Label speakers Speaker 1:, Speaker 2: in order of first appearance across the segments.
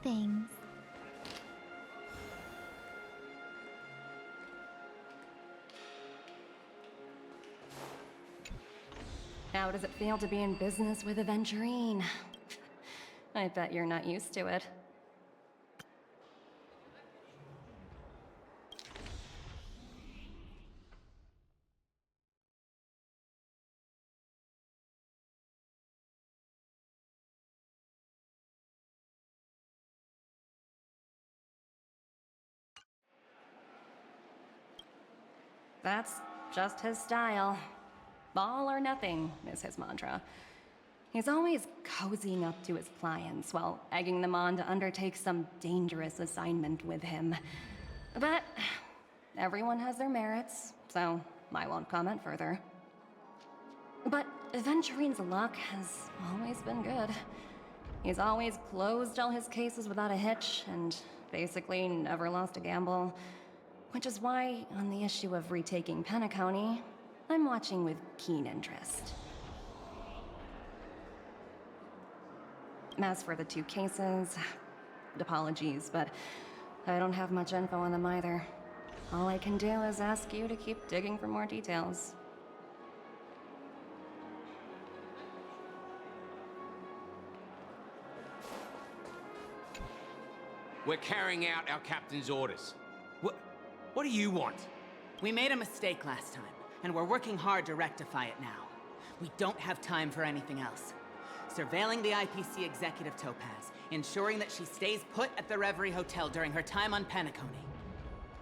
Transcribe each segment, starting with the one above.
Speaker 1: Things.
Speaker 2: How does it feel to be in business with Aventurine? I bet you're not used to it. That's just his style. All or nothing is his mantra. He's always cozying up to his clients while egging them on to undertake some dangerous assignment with him. But everyone has their merits, so I won't comment further. But Aventurine's luck has always been good. He's always closed all his cases without a hitch, and basically never lost a gamble. Which is why, on the issue of retaking Penacony, I'm watching with keen interest. As for the two cases, apologies, but I don't have much info on them either. All I can do is ask you to keep digging for more details.
Speaker 3: We're carrying out our captain's orders. What do you want?
Speaker 4: We made a mistake last time, and we're working hard to rectify it now. We don't have time for anything else. Surveilling the IPC executive Topaz, ensuring that she stays put at the Reverie Hotel during her time on Penacony.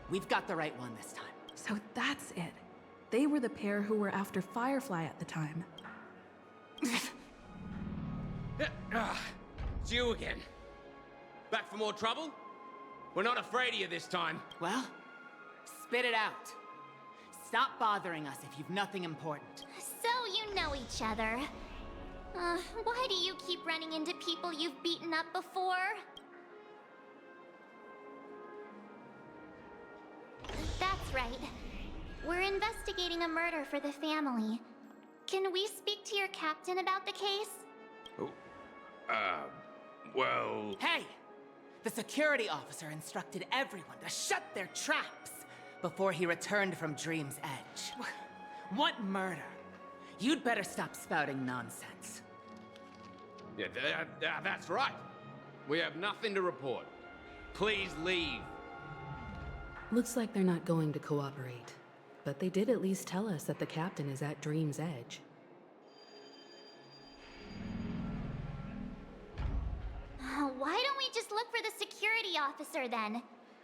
Speaker 4: We've got the right one this time.
Speaker 5: So that's it. They were the pair who were after Firefly at the time.
Speaker 3: It's you again. Back for more trouble? We're not afraid of you this time.
Speaker 4: Well, spit it out. Stop bothering us if you've nothing important.
Speaker 1: So you know each other. Why do you keep running into people you've beaten up before? That's right. We're investigating a murder for the family. Can we speak to your captain about the case?
Speaker 3: Well...
Speaker 4: Hey! The security officer instructed everyone to shut their traps before he returned from Dream's Edge. What murder? You'd better stop spouting nonsense.
Speaker 3: Yeah, that's right. We have nothing to report. Please leave.
Speaker 5: Looks like they're not going to cooperate. But they did at least tell us that the captain is at Dream's Edge.
Speaker 1: Why don't we just look for the security officer then?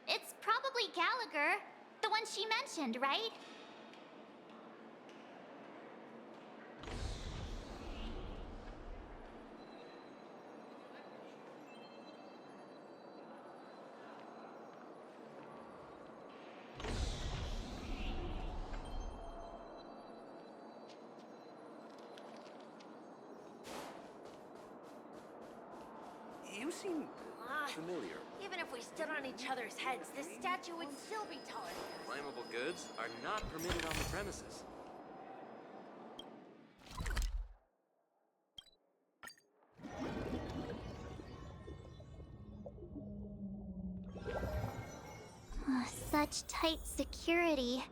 Speaker 1: It's probably Gallagher, the one she mentioned, right?
Speaker 6: You seem familiar.
Speaker 7: Even if we stood on each other's heads, this statue would still be taller than us.
Speaker 6: Flammable goods are not permitted on the premises.
Speaker 1: Such tight security.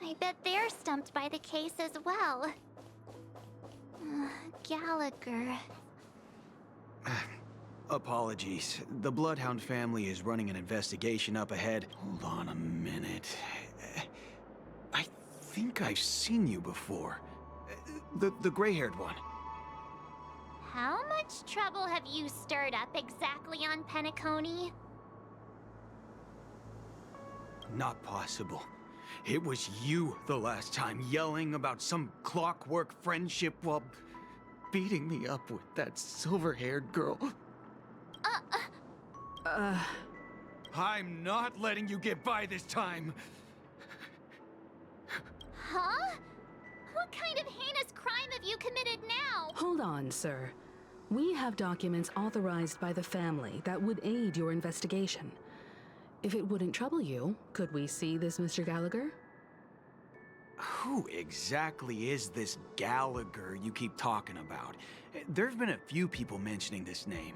Speaker 1: I bet they're stumped by the case as well. Gallagher.
Speaker 8: Apologies. The Bloodhound family is running an investigation up ahead. Hold on a minute. I think I've seen you before. The gray-haired one.
Speaker 1: How much trouble have you stirred up exactly on Penacony?
Speaker 8: Not possible. It was you the last time, yelling about some clockwork friendship while beating me up with that silver-haired girl. I'm not letting you get by this time.
Speaker 1: Huh? What kind of heinous crime have you committed now?
Speaker 5: Hold on, sir. We have documents authorized by the family that would aid your investigation. If it wouldn't trouble you, could we see this Mr. Gallagher?
Speaker 8: Who exactly is this Gallagher you keep talking about? There's been a few people mentioning this name.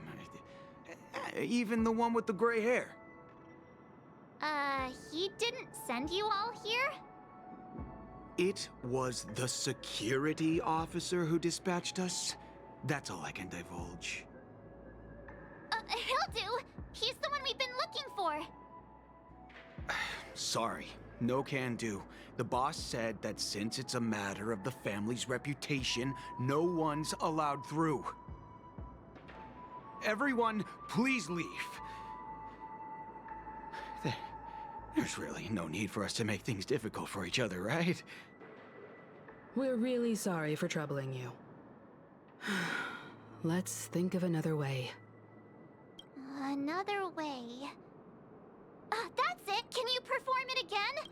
Speaker 8: even the one with the gray hair.
Speaker 1: He didn't send you all here?
Speaker 8: It was the security officer who dispatched us. That's all I can divulge.
Speaker 1: He'll do! He's the one we've been looking for!
Speaker 8: Sorry, no can do. The boss said that since it's a matter of the family's reputation, no one's allowed through. Everyone, please leave. There's really no need for us to make things difficult for each other, right?
Speaker 5: We're really sorry for troubling you. Let's think of another way.
Speaker 1: Another way. That's it! Can you perform it again?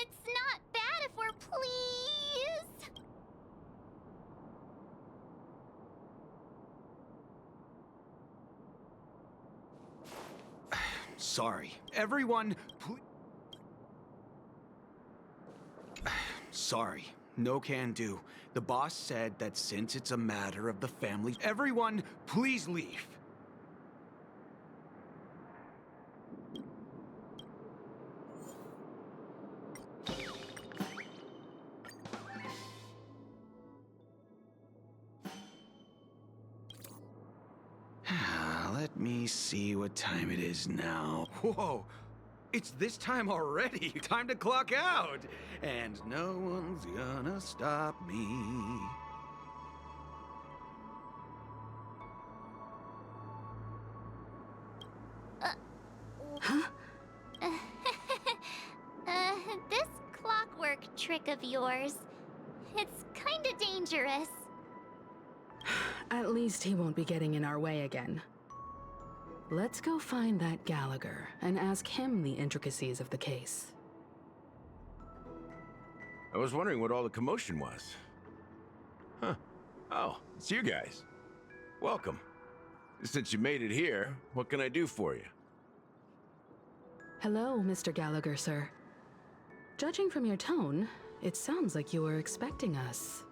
Speaker 1: It's not bad if we're pleased.
Speaker 8: Sorry. Everyone, Sorry. No can do. The boss said that since it's a matter of the family, everyone, please leave. Let me see what time it is now. Whoa! It's this time already! Time to clock out! And no one's gonna stop me.
Speaker 1: This clockwork trick of yours, it's kinda dangerous.
Speaker 5: At least he won't be getting in our way again. Let's go find that Gallagher and ask him the intricacies of the case.
Speaker 9: I was wondering what all the commotion was. Huh. Oh, it's you guys. Welcome. Since you made it here, what can I do for you?
Speaker 5: Hello, Mr. Gallagher, sir. Judging from your tone, it sounds like you were expecting us.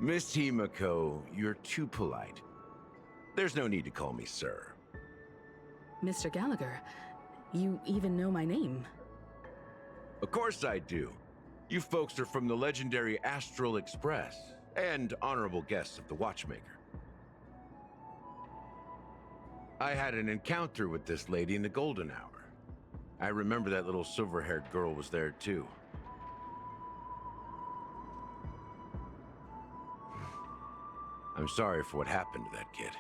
Speaker 9: Miss Himiko, you're too polite. There's no need to call me sir.
Speaker 5: Mr. Gallagher, you even know my name.
Speaker 9: Of course I do. You folks are from the legendary Astral Express, and honorable guests of the Watchmaker. I had an encounter with this lady in the Golden Hour. I remember that little silver-haired girl was there too. I'm sorry for what happened to that kid.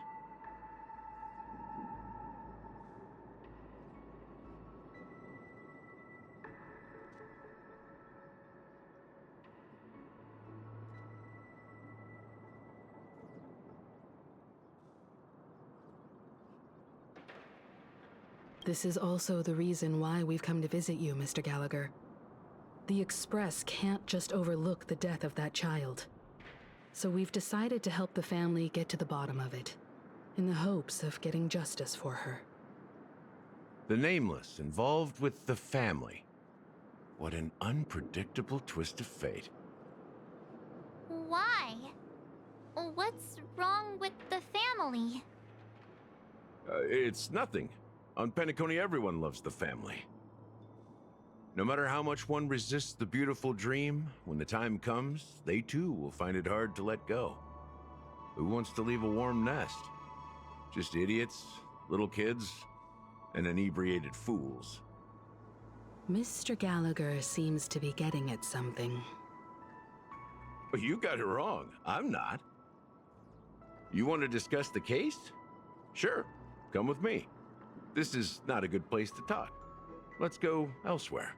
Speaker 5: This is also the reason why we've come to visit you, Mr. Gallagher. The Express can't just overlook the death of that child. So we've decided to help the family get to the bottom of it, in the hopes of getting justice for her.
Speaker 9: The Nameless involved with the family. What an unpredictable twist of fate.
Speaker 1: Why? What's wrong with the family?
Speaker 9: It's nothing. On Penacony, everyone loves the family. No matter how much one resists the beautiful dream, when the time comes, they too will find it hard to let go. Who wants to leave a warm nest? Just idiots, little kids, and inebriated fools.
Speaker 5: Mr. Gallagher seems to be getting at something.
Speaker 9: You got it wrong. I'm not. You want to discuss the case? Sure, come with me. This is not a good place to talk. Let's go elsewhere.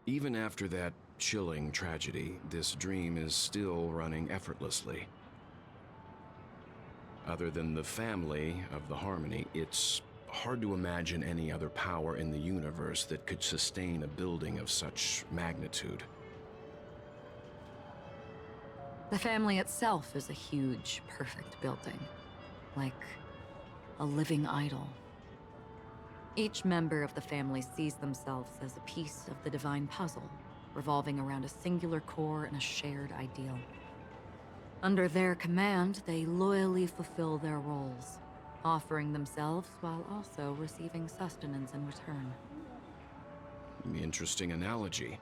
Speaker 10: Even after that chilling tragedy, this dream is still running effortlessly. Other than the family of the Harmony, it's hard to imagine any other power in the universe that could sustain a building of such magnitude.
Speaker 11: The family itself is a huge, perfect building. Like a living idol. Each member of the family sees themselves as a piece of the divine puzzle, revolving around a singular core and a shared ideal. Under their command, they loyally fulfill their roles, offering themselves while also receiving sustenance in return.
Speaker 10: Interesting analogy.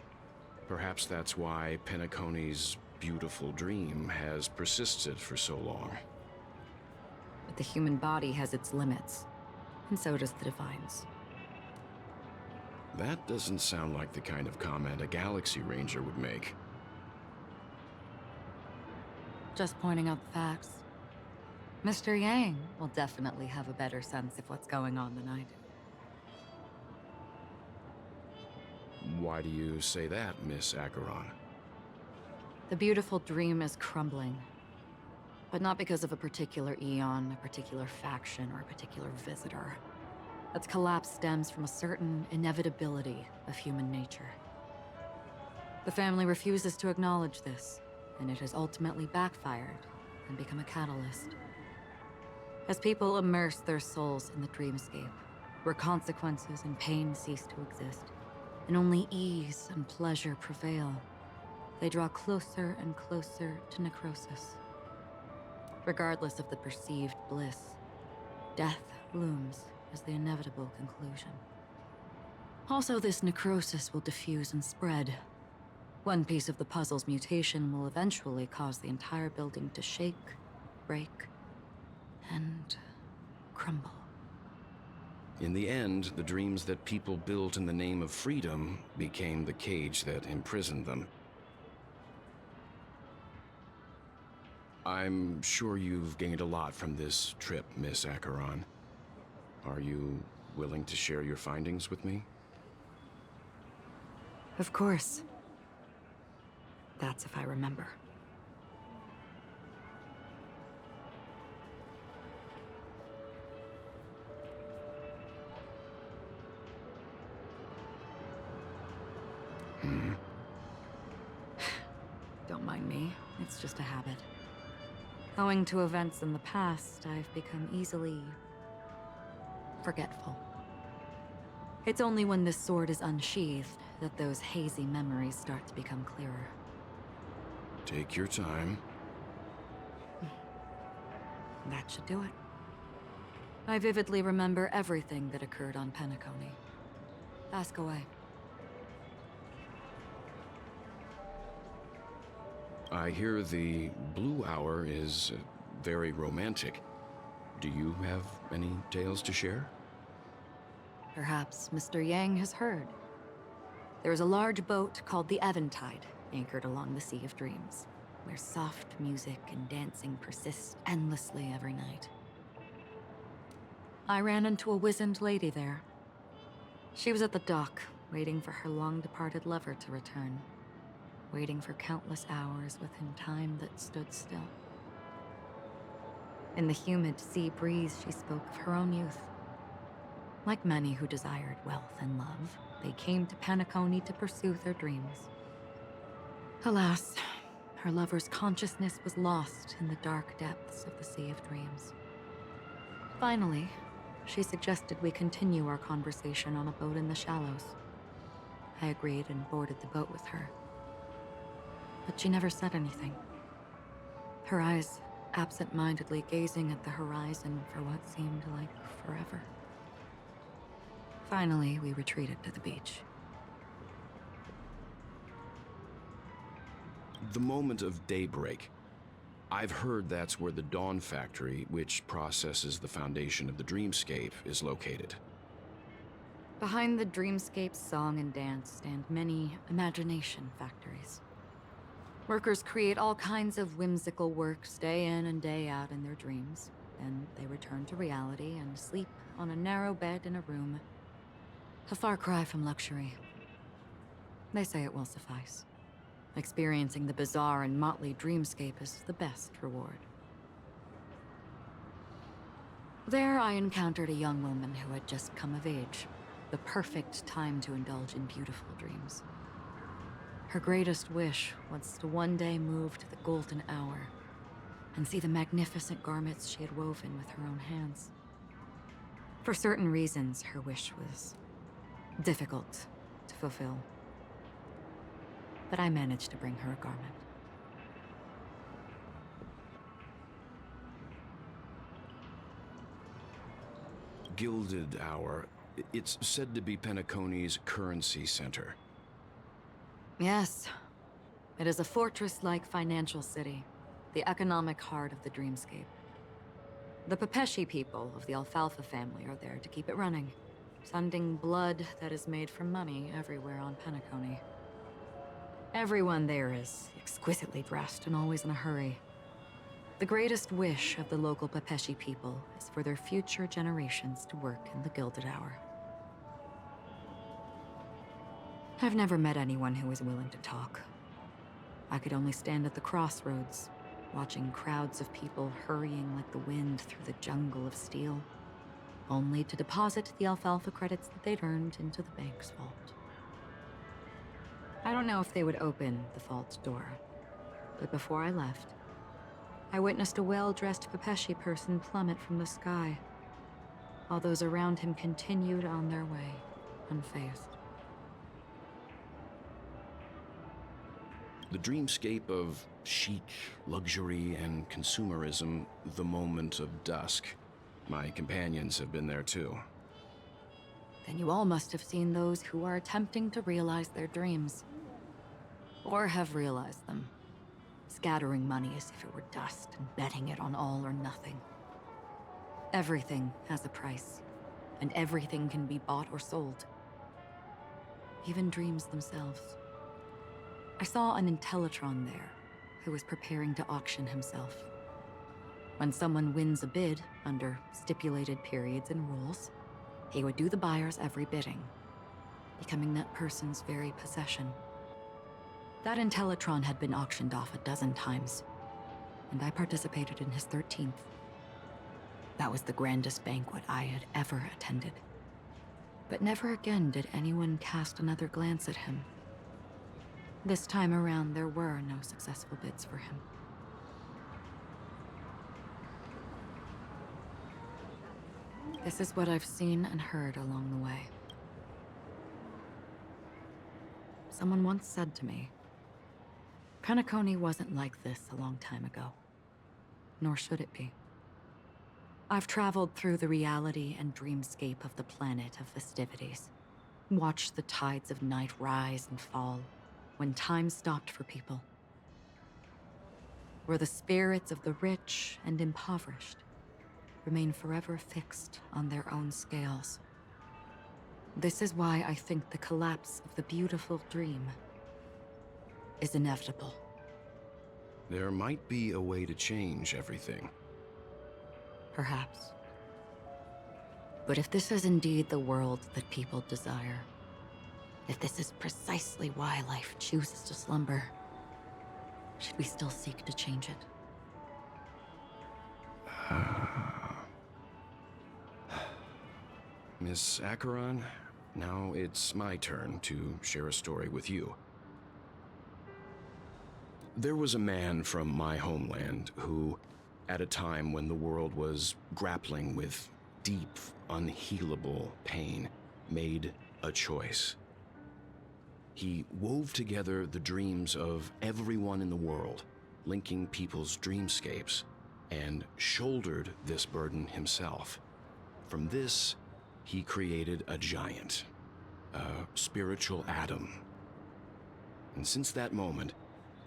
Speaker 10: Perhaps that's why Penacony's beautiful dream has persisted for so long.
Speaker 11: But the human body has its limits, and so does the Divine's.
Speaker 10: That doesn't sound like the kind of comment a Galaxy Ranger would make.
Speaker 11: Just pointing out the facts. Mr. Yang will definitely have a better sense of what's going on than I do.
Speaker 10: Why do you say that, Miss Acheron?
Speaker 11: The beautiful dream is crumbling. But not because of a particular eon, a particular faction, or a particular visitor. Its collapse stems from a certain inevitability of human nature. The family refuses to acknowledge this, and it has ultimately backfired and become a catalyst. As people immerse their souls in the dreamscape, where consequences and pain cease to exist, and only ease and pleasure prevail, they draw closer and closer to necrosis. Regardless of the perceived bliss, death looms as the inevitable conclusion. Also, this necrosis will diffuse and spread. One piece of the puzzle's mutation will eventually cause the entire building to shake, break, and crumble.
Speaker 10: In the end, the dreams that people built in the name of freedom became the cage that imprisoned them. I'm sure you've gained a lot from this trip, Miss Acheron. Are you willing to share your findings with me?
Speaker 11: Of course. That's if I remember. Don't mind me. It's just a habit. Owing to events in the past, I've become easily forgetful. It's only when this sword is unsheathed that those hazy memories start to become clearer.
Speaker 10: Take your time.
Speaker 11: That should do it. I vividly remember everything that occurred on Penacony. Ask away.
Speaker 10: I hear the Blue Hour is very romantic. Do you have any tales to share?
Speaker 11: Perhaps Mr. Yang has heard. There is a large boat called the Eventide, anchored along the Sea of Dreams, where soft music and dancing persist endlessly every night. I ran into a wizened lady there. She was at the dock, waiting for her long-departed lover to return. Waiting for countless hours within time that stood still. In the humid sea breeze, she spoke of her own youth. Like many who desired wealth and love, they came to Penacony to pursue their dreams. Alas, her lover's consciousness was lost in the dark depths of the Sea of Dreams. Finally, she suggested we continue our conversation on a boat in the shallows. I agreed and boarded the boat with her. But she never said anything. Her eyes absent-mindedly gazing at the horizon for what seemed like forever. Finally, we retreated to the beach.
Speaker 10: The moment of daybreak. I've heard that's where the Dawn Factory, which processes the foundation of the dreamscape, is located.
Speaker 11: Behind the dreamscape's song and dance stand many imagination factories. Workers create all kinds of whimsical works day in and day out in their dreams. Then they return to reality and sleep on a narrow bed in a room. A far cry from luxury. They say it will suffice. Experiencing the bizarre and motley dreamscape is the best reward. There I encountered a young woman who had just come of age. The perfect time to indulge in beautiful dreams. Her greatest wish was to one day move to the golden hour and see the magnificent garments she had woven with her own hands. For certain reasons, her wish was difficult to fulfill. But I managed to bring her a garment.
Speaker 10: Gilded Hour. It's said to be Penacony's currency center.
Speaker 11: Yes. It is a fortress-like financial city, the economic heart of the dreamscape. The Pepeshi people of the Alfalfa family are there to keep it running, sending blood that is made from money everywhere on Penacony. Everyone there is exquisitely dressed and always in a hurry. The greatest wish of the local Pepeshi people is for their future generations to work in the Gilded Hour. I've never met anyone who was willing to talk. I could only stand at the crossroads, watching crowds of people hurrying like the wind through the jungle of steel, only to deposit the Alfalfa credits that they'd earned into the bank's vault. I don't know if they would open the vault's door, but before I left, I witnessed a well-dressed Pepeshi person plummet from the sky, while those around him continued on their way, unfazed.
Speaker 10: The dreamscape of chic, luxury, and consumerism, the moment of dusk. My companions have been there too.
Speaker 11: Then you all must have seen those who are attempting to realize their dreams. Or have realized them. Scattering money as if it were dust and betting it on all or nothing. Everything has a price, and everything can be bought or sold. Even dreams themselves. I saw an Intellitron there, who was preparing to auction himself. When someone wins a bid under stipulated periods and rules, he would do the buyer's every bidding, becoming that person's very possession. That Intellitron had been auctioned off a dozen times, and I participated in his 13th. That was the grandest banquet I had ever attended. But never again did anyone cast another glance at him. This time around, there were no successful bids for him. This is what I've seen and heard along the way. Someone once said to me, Penacony wasn't like this a long time ago, nor should it be. I've traveled through the reality and dreamscape of the planet of festivities, watched the tides of night rise and fall when time stopped for people, where the spirits of the rich and impoverished remain forever fixed on their own scales. This is why I think the collapse of the beautiful dream is inevitable.
Speaker 10: There might be a way to change everything.
Speaker 11: Perhaps. But if this is indeed the world that people desire, if this is precisely why life chooses to slumber, should we still seek to change it?
Speaker 10: Miss Acheron, now it's my turn to share a story with you. There was a man from my homeland who, at a time when the world was grappling with deep, unhealable pain, made a choice. He wove together the dreams of everyone in the world, linking people's dreamscapes, and shouldered this burden himself. From this, he created a giant, a spiritual atom. And since that moment,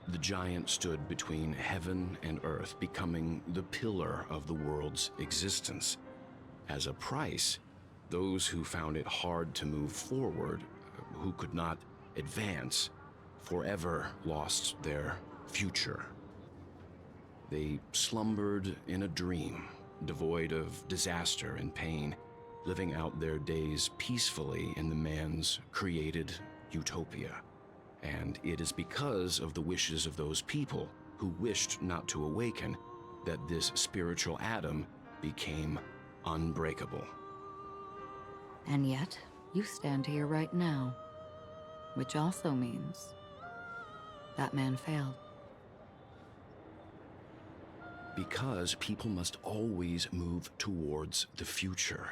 Speaker 10: the giant stood between heaven and earth, becoming the pillar of the world's existence. As a price, those who found it hard to move forward, who could not advance, forever lost their future. They slumbered in a dream, devoid of disaster and pain, living out their days peacefully in the man's created utopia. And it is because of the wishes of those people who wished not to awaken that this spiritual atom became unbreakable.
Speaker 11: And yet, you stand here right now, which also means that man failed.
Speaker 10: Because people must always move towards the future.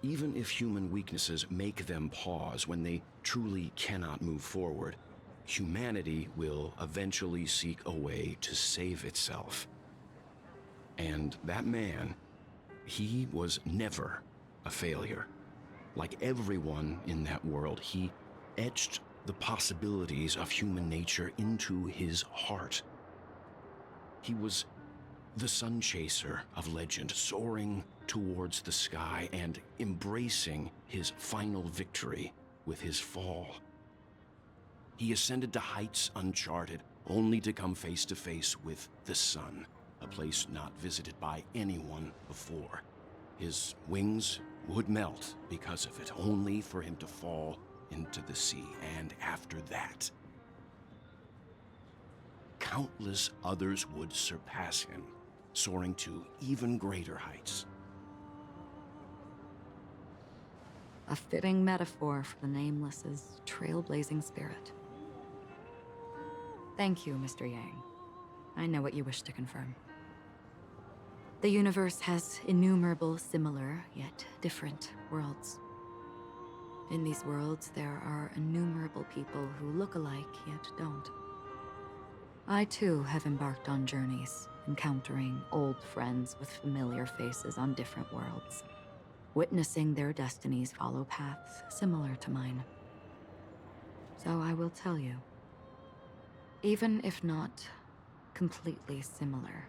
Speaker 10: Even if human weaknesses make them pause when they truly cannot move forward, humanity will eventually seek a way to save itself. And that man, he was never a failure. Like everyone in that world, he etched the possibilities of human nature into his heart. He was the sun chaser of legend, soaring towards the sky and embracing his final victory with his fall. He ascended to heights uncharted, only to come face to face with the sun, a place not visited by anyone before. His wings would melt because of it, only for him to fall into the sea. And after that, countless others would surpass him, soaring to even greater heights.
Speaker 11: A fitting metaphor for the Nameless's trailblazing spirit. Thank you, Mr. Yang. I know what you wish to confirm. The universe has innumerable similar, yet different worlds. In these worlds, there are innumerable people who look alike, yet don't. I too have embarked on journeys, encountering old friends with familiar faces on different worlds, witnessing their destinies follow paths similar to mine. So I will tell you, even if not completely similar,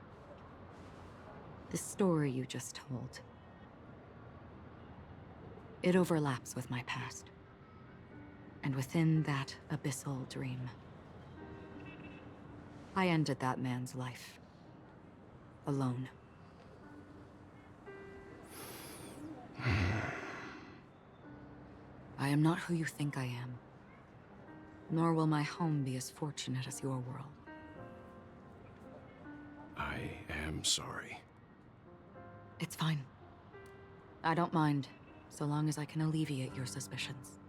Speaker 11: the story you just told, it overlaps with my past, and within that abyssal dream, I ended that man's life, alone. I am not who you think I am, nor will my home be as fortunate as your world.
Speaker 10: I am sorry.
Speaker 11: It's fine. I don't mind, so long as I can alleviate your suspicions.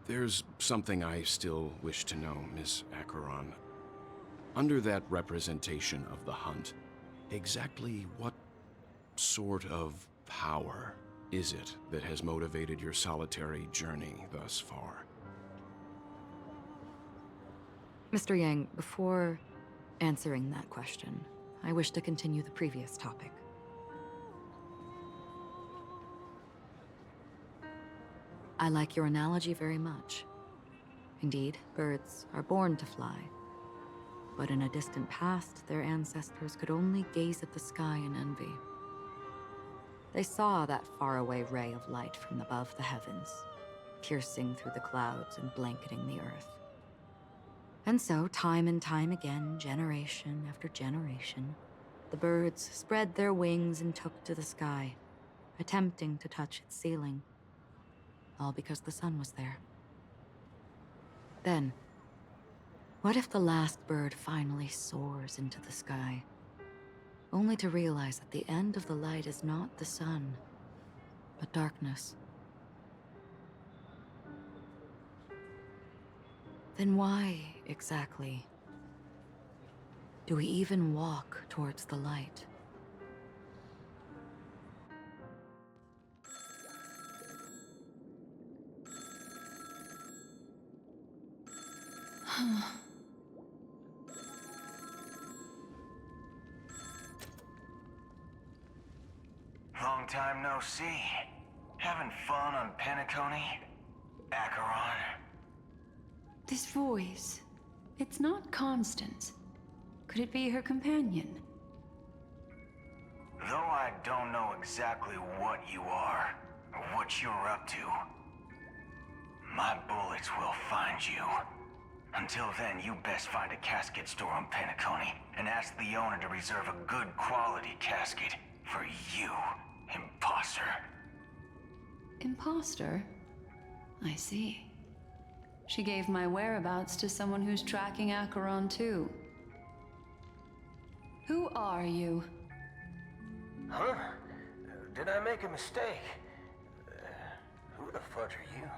Speaker 10: There's something I still wish to know, Miss Acheron. Under that representation of the hunt, exactly what sort of power is it that has motivated your solitary journey thus far?
Speaker 11: Mr. Yang, before answering that question, I wish to continue the previous topic. I like your analogy very much. Indeed, birds are born to fly. But in a distant past, their ancestors could only gaze at the sky in envy. They saw that faraway ray of light from above the heavens, piercing through the clouds and blanketing the earth. And so, time and time again, generation after generation, the birds spread their wings and took to the sky, attempting to touch its ceiling, all because the sun was there. Then, what if the last bird finally soars into the sky, only to realize that the end of the light is not the sun, but darkness? Then why, exactly, do we even walk towards the light?
Speaker 12: Long time no see. Having fun on Penacony? Acheron?
Speaker 13: This voice, it's not Constance. Could it be her companion?
Speaker 12: Though I don't know exactly what you are, or what you're up to, my bullets will find you. Until then, you best find a casket store on Penacony and ask the owner to reserve a good quality casket for you, imposter.
Speaker 13: Imposter? I see. She gave my whereabouts to someone who's tracking Acheron too. Who are you?
Speaker 12: Huh? Did I make a mistake? Who the fudge are you?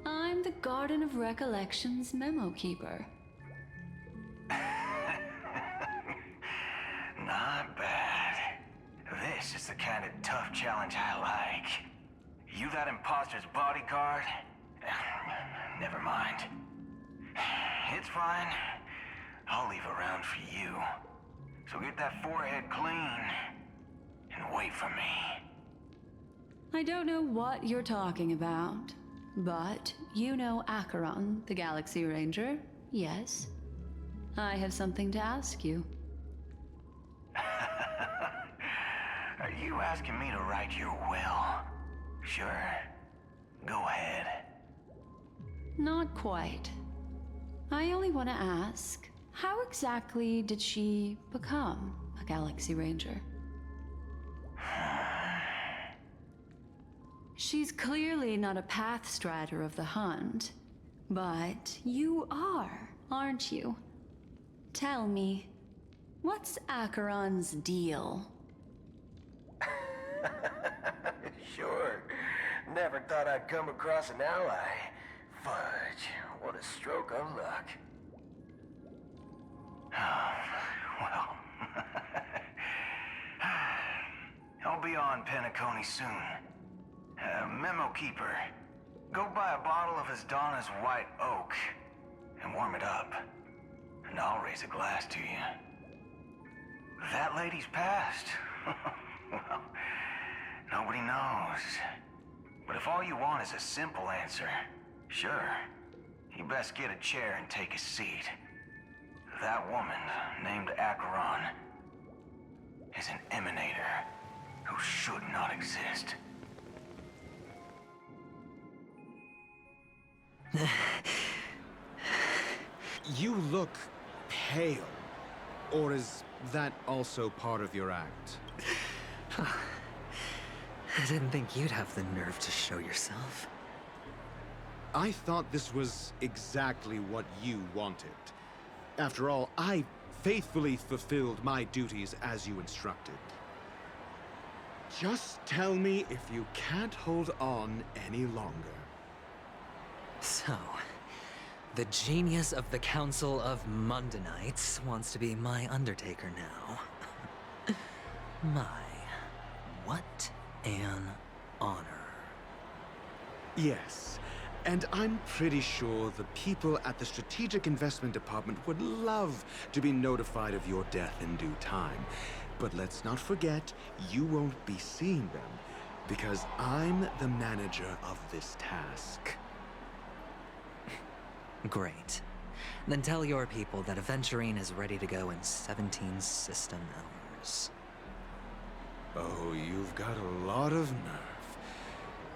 Speaker 13: I'm the Garden of Recollection's memo keeper.
Speaker 12: Not bad. This is the kind of tough monster's bodyguard? Never mind. It's fine. I'll leave a round for you. So get that forehead clean and wait for me.
Speaker 13: I don't know what you're talking about, but you know Acheron, the Galaxy Ranger, yes? I have something to ask you.
Speaker 12: Are you asking me to write your will? Sure. Go ahead.
Speaker 13: Not quite. I only want to ask, how exactly did she become a Galaxy Ranger? She's clearly not a Pathstrider of the Hunt, but you are, aren't you? Tell me, what's Acheron's deal?
Speaker 12: Sure. Never thought I'd come across an ally. Fudge, what a stroke of luck. Well, I'll be on Penacony soon. Memo Keeper, go buy a bottle of Asdana's White Oak and warm it up, and I'll raise a glass to you. That lady's passed. Well, nobody knows. But if all you want is a simple answer, sure, you best get a chair and take a seat. That woman, named Acheron, is an emanator who should not exist.
Speaker 8: You look pale. Or is that also part of your act?
Speaker 14: I didn't think you'd have the nerve to show yourself.
Speaker 8: I thought this was exactly what you wanted. After all, I faithfully fulfilled my duties as you instructed. Just tell me if you can't hold on any longer.
Speaker 14: So, the genius of the Council of Mundanites wants to be my Undertaker now. My, what an honor.
Speaker 8: Yes, and I'm pretty sure the people at the Strategic Investment Department would love to be notified of your death in due time. But let's not forget, you won't be seeing them, because I'm the manager of this task.
Speaker 14: Great. Then tell your people that Aventurine is ready to go in 17 system hours.
Speaker 8: Oh, you've got a lot of nerve.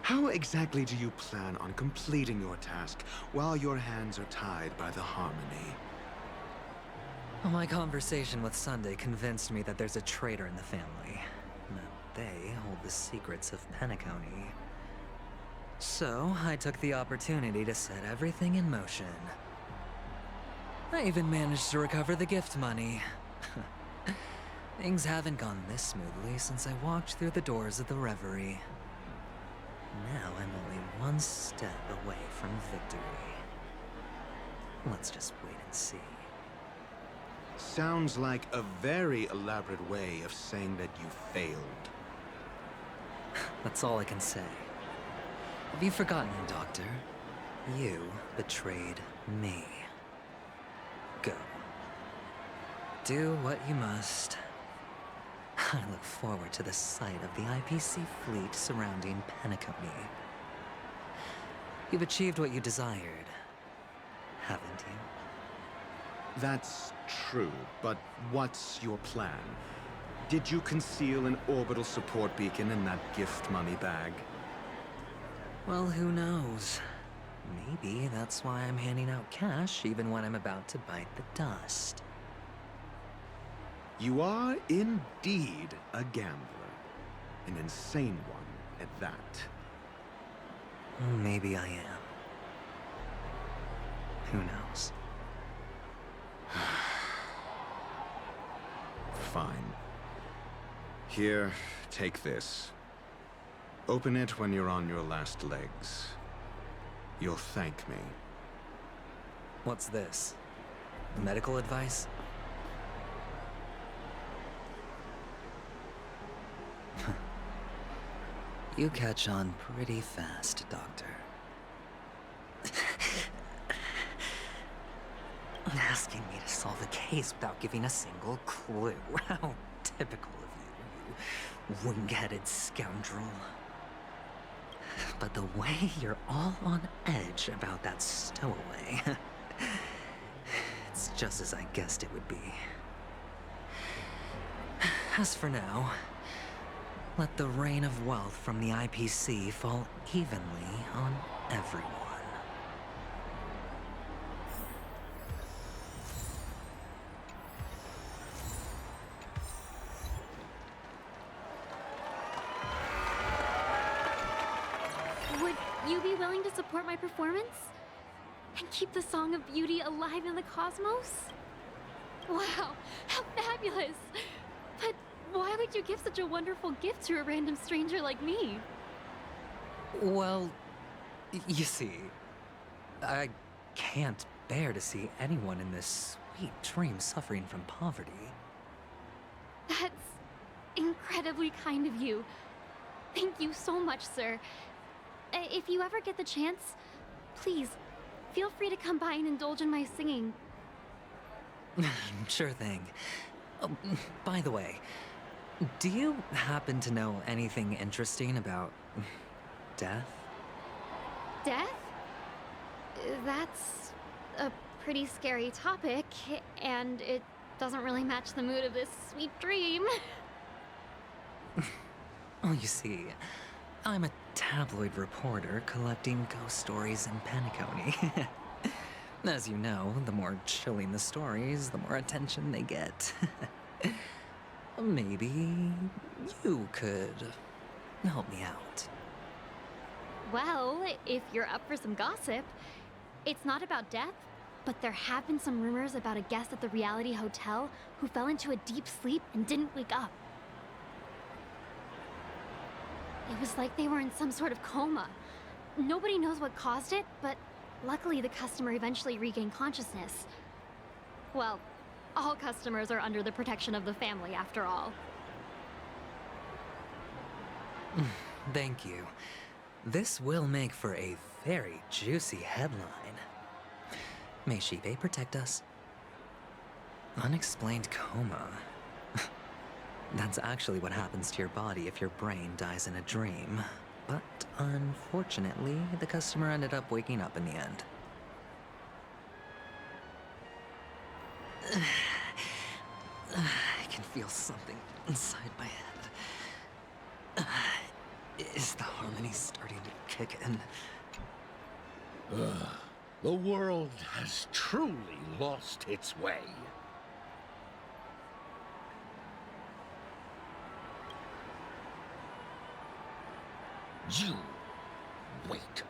Speaker 8: How exactly do you plan on completing your task while your hands are tied by the Harmony?
Speaker 14: My conversation with Sunday convinced me that there's a traitor in the family. That they hold the secrets of Penacony. So, I took the opportunity to set everything in motion. I even managed to recover the gift money. Things haven't gone this smoothly since I walked through the doors of the Reverie. Now I'm only one step away from victory. Let's just wait and see.
Speaker 8: Sounds like a very elaborate way of saying that you failed.
Speaker 14: That's all I can say. Have you forgotten, Doctor? You betrayed me. Go. Do what you must. I look forward to the sight of the IPC fleet surrounding Penacony. You've achieved what you desired, haven't you?
Speaker 8: That's true, but what's your plan? Did you conceal an orbital support beacon in that gift money bag?
Speaker 14: Well, who knows? Maybe that's why I'm handing out cash even when I'm about to bite the dust.
Speaker 8: You are indeed a gambler. An insane one at that.
Speaker 14: Maybe I am. Who knows?
Speaker 8: Fine. Here, take this. Open it when you're on your last legs. You'll thank me.
Speaker 14: What's this? Medical advice? You catch on pretty fast, Doctor. Asking me to solve a case without giving a single clue. How typical of you, you wing-headed scoundrel. But the way you're all on edge about that stowaway, it's just as I guessed it would be. As for now, let the rain of wealth from the IPC fall evenly on everyone.
Speaker 1: Would you be willing to support my performance? And keep the Song of Beauty alive in the cosmos? Wow, how fabulous! But why would you give such a wonderful gift to a random stranger like me?
Speaker 14: Well, you see, I can't bear to see anyone in this sweet dream suffering from poverty.
Speaker 1: That's incredibly kind of you. Thank you so much, sir. If you ever get the chance, please, feel free to come by and indulge in my singing.
Speaker 14: Sure thing. Oh, by the way, do you happen to know anything interesting about death?
Speaker 1: Death? That's a pretty scary topic, and it doesn't really match the mood of this sweet dream.
Speaker 14: Oh, you see, I'm a tabloid reporter collecting ghost stories in Penacony. As you know, the more chilling the stories, the more attention they get. Maybe you could help me out.
Speaker 1: Well, if you're up for some gossip, it's not about death, but there have been some rumors about a guest at the Reality Hotel who fell into a deep sleep and didn't wake up. It was like they were in some sort of coma. Nobody knows what caused it, but luckily the customer eventually regained consciousness. Well, all customers are under the protection of the family, after all.
Speaker 14: Thank you. This will make for a very juicy headline. May Shibe protect us. Unexplained coma. That's actually what happens to your body if your brain dies in a dream. But unfortunately, the customer ended up waking up in the end. I can feel something inside my head. Is the harmony starting to kick in?
Speaker 15: The world has truly lost its way. You... wait.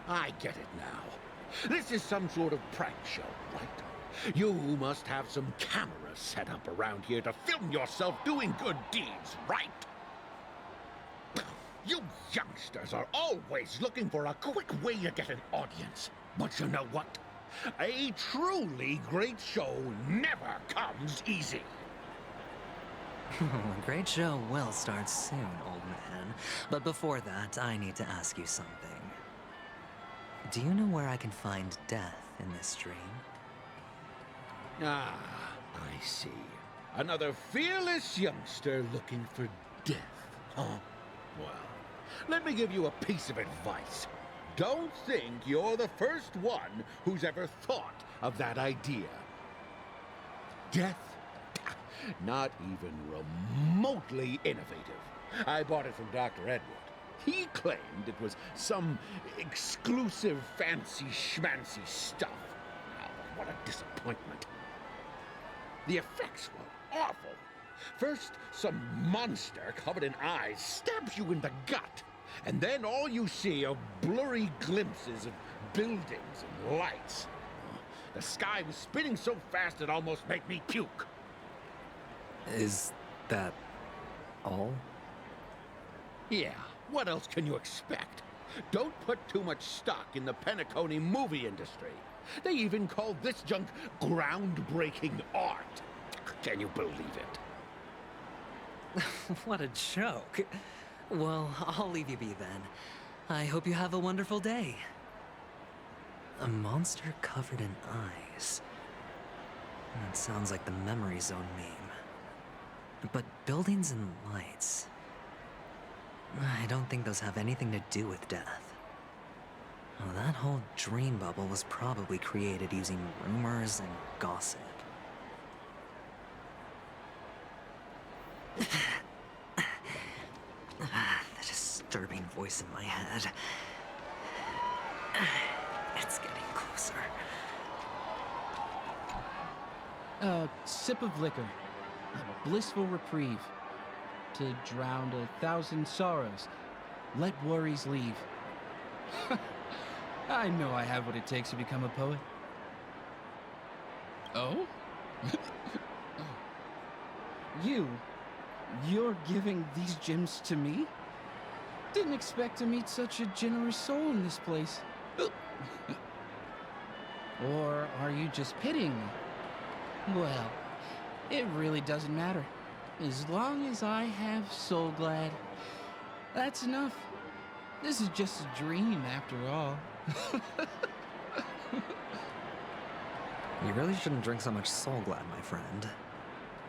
Speaker 15: I get it now. This is some sort of prank show, right? You must have some cameras set up around here to film yourself doing good deeds, right? You youngsters are always looking for a quick way to get an audience. But you know what? A truly great show never comes easy.
Speaker 14: A great show will start soon, old man. But before that, I need to ask you something. Do you know where I can find death in this dream?
Speaker 15: Ah, I see. Another fearless youngster looking for death, huh? Well, let me give you a piece of advice. Don't think you're the first one who's ever thought of that idea. Death? Not even remotely innovative. I bought it from Dr. Edward. He claimed it was some exclusive fancy schmancy stuff. Oh, what a disappointment. The effects were awful. First, some monster covered in eyes stabs you in the gut. And then all you see are blurry glimpses of buildings and lights. The sky was spinning so fast it almost made me puke.
Speaker 14: Is that all?
Speaker 15: Yeah, what else can you expect? Don't put too much stock in the Penacony movie industry. They even call this junk groundbreaking art. Can you believe it?
Speaker 14: What a joke. Well, I'll leave you be then. I hope you have a wonderful day. A monster covered in eyes. That sounds like the Memory Zone meme. But buildings and lights... I don't think those have anything to do with death. Well, that whole dream bubble was probably created using rumors and gossip. The disturbing voice in my head. It's getting closer.
Speaker 16: A sip of liquor. A blissful reprieve. To drown 1,000 sorrows. Let worries leave. I know I have what it takes to become a poet. Oh? You're giving these gems to me? Didn't expect to meet such a generous soul in this place. Or are you just pitying me? Well, it really doesn't matter. As long as I have Soulglad, that's enough. This is just a dream after all.
Speaker 14: You really shouldn't drink so much Soulglad, my friend.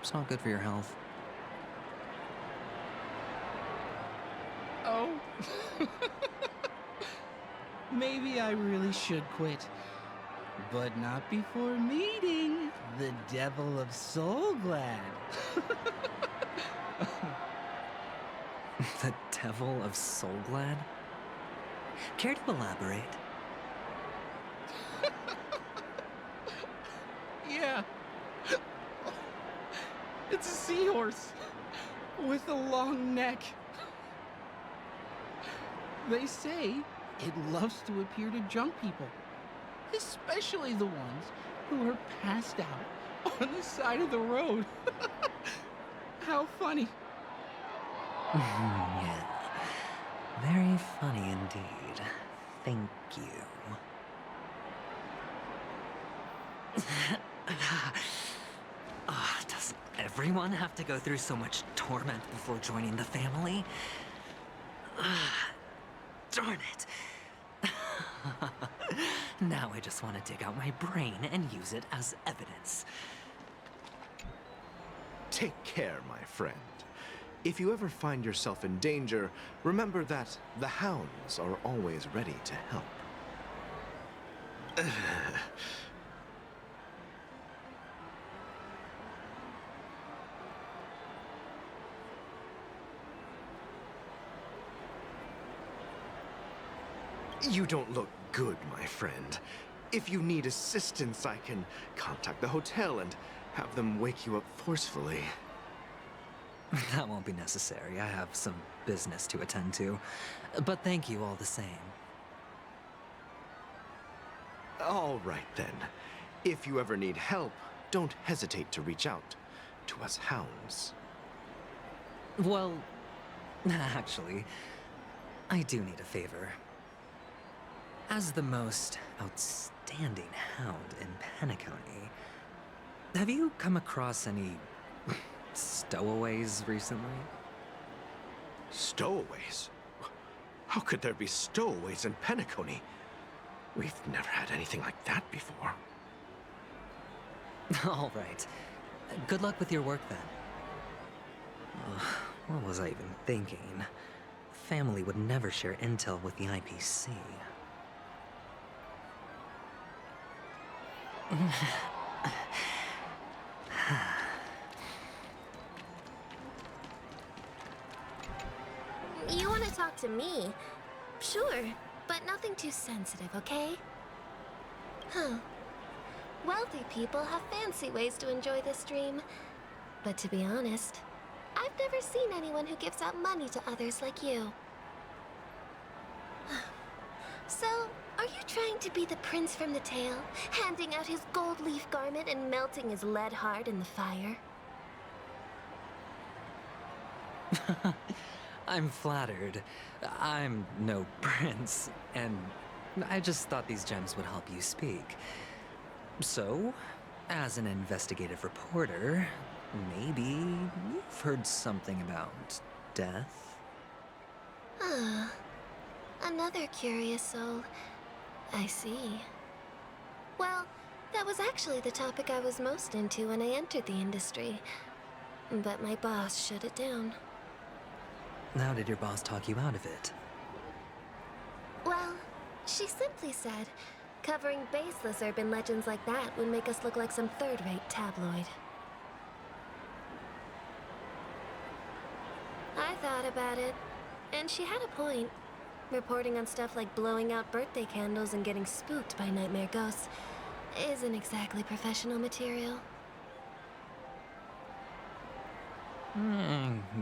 Speaker 14: It's not good for your health.
Speaker 16: Oh. Maybe I really should quit. But not before meeting the Devil of Soulglad.
Speaker 14: The Devil of Soulglad? Care to elaborate?
Speaker 16: Yeah. It's a seahorse with a long neck. They say it loves to appear to drunk people, especially the ones who are passed out on the side of the road. How funny.
Speaker 14: Yeah. Very funny indeed. Thank you. Does everyone have to go through so much torment before joining the family? Darn it. Now I just want to dig out my brain and use it as evidence.
Speaker 17: Take care, my friend. If you ever find yourself in danger, remember that the hounds are always ready to help. You don't look good, my friend. If you need assistance, I can contact the hotel and have them wake you up forcefully.
Speaker 14: That won't be necessary. I have some business to attend to. But thank you all the same.
Speaker 17: All right, then. If you ever need help, don't hesitate to reach out to us hounds.
Speaker 14: Well, actually, I do need a favor. As the most outstanding hound in Penacony, have you come across any stowaways recently?
Speaker 17: Stowaways? How could there be stowaways in Penacony? We've never had anything like that before.
Speaker 14: All right. Good luck with your work, then. What was I even thinking? Family would never share intel with the IPC.
Speaker 7: You want to talk to me? Sure, but nothing too sensitive, okay? Huh. Wealthy people have fancy ways to enjoy this dream. But to be honest, I've never seen anyone who gives out money to others like you. So, are you trying to be the prince from the tale, handing out his gold leaf garment and melting his lead heart in the fire?
Speaker 14: I'm flattered. I'm no prince, and I just thought these gems would help you speak. So, as an investigative reporter, maybe you've heard something about death?
Speaker 7: Ah, another curious soul. I see. Well, that was actually the topic I was most into when I entered the industry. But my boss shut it down.
Speaker 14: How did your boss talk you out of it?
Speaker 7: Well, she simply said, covering baseless urban legends like that would make us look like some third-rate tabloid. I thought about it, and she had a point. Reporting on stuff like blowing out birthday candles and getting spooked by nightmare ghosts isn't exactly professional material.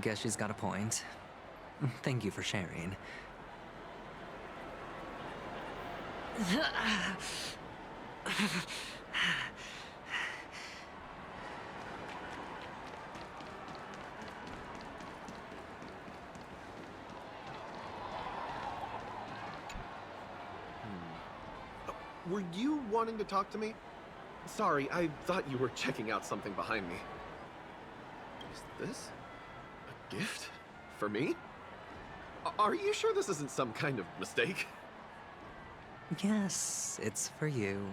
Speaker 14: Guess she's got a point. Thank you for sharing.
Speaker 18: Were you wanting to talk to me? Sorry, I thought you were checking out something behind me. Is this a gift? For me? Are you sure this isn't some kind of mistake?
Speaker 14: Yes, it's for you.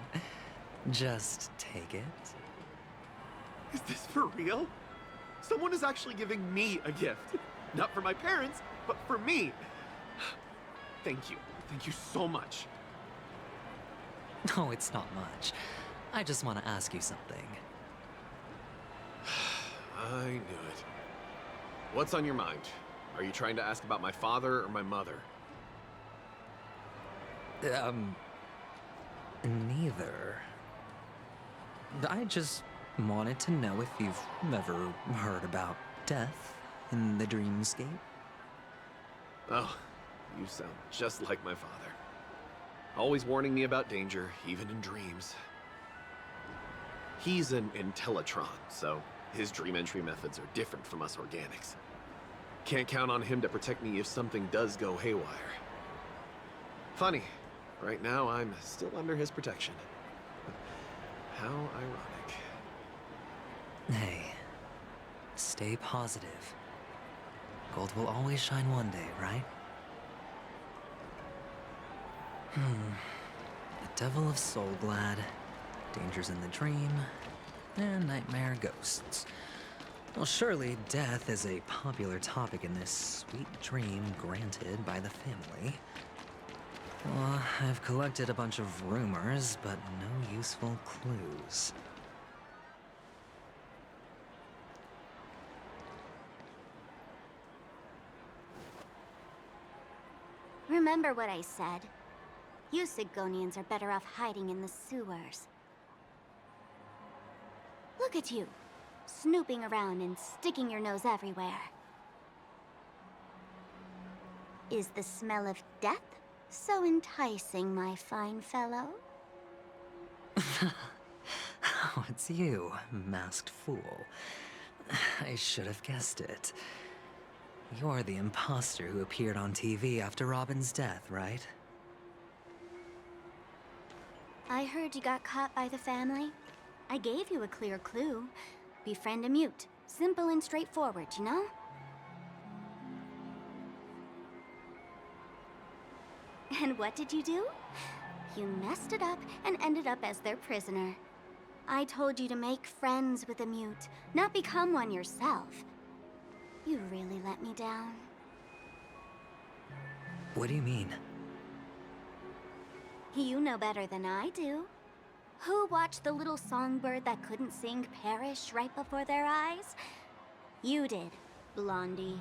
Speaker 14: Just take it.
Speaker 18: Is this for real? Someone is actually giving me a gift. Not for my parents, but for me. Thank you. Thank you so much.
Speaker 14: No, it's not much. I just want to ask you something.
Speaker 18: I knew it. What's on your mind? Are you trying to ask about my father or my mother?
Speaker 14: Neither. I just wanted to know if you've ever heard about death in the dreamscape.
Speaker 18: Oh, you sound just like my father. Always warning me about danger, even in dreams. He's an Intellitron, so his dream entry methods are different from us organics. Can't count on him to protect me if something does go haywire. Funny, right now I'm still under his protection. How ironic.
Speaker 14: Hey, stay positive. Gold will always shine one day, right? The Devil of Soulglad, Dangers in the Dream, and Nightmare Ghosts. Well, surely death is a popular topic in this sweet dream granted by the family. Well, I've collected a bunch of rumors, but no useful clues.
Speaker 19: Remember what I said. You Sigonians are better off hiding in the sewers. Look at you, snooping around and sticking your nose everywhere. Is the smell of death so enticing, my fine fellow?
Speaker 14: Oh, it's you, masked fool. I should have guessed it. You're the imposter who appeared on TV after Robin's death, right?
Speaker 19: I heard you got caught by the family. I gave you a clear clue. Befriend a mute. Simple and straightforward, you know? And what did you do? You messed it up and ended up as their prisoner. I told you to make friends with a mute, not become one yourself. You really let me down.
Speaker 14: What do you mean?
Speaker 19: You know better than I do. Who watched the little songbird that couldn't sing perish right before their eyes? You did, Blondie.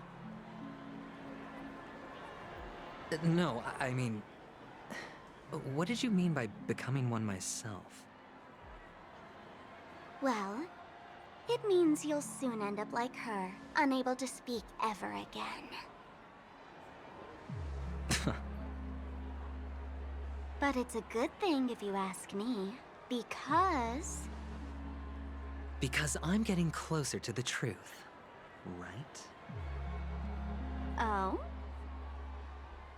Speaker 14: No, I mean... What did you mean by becoming one myself?
Speaker 19: Well, it means you'll soon end up like her, unable to speak ever again. But it's a good thing if you ask me, because...
Speaker 14: Because I'm getting closer to the truth, right?
Speaker 19: Oh?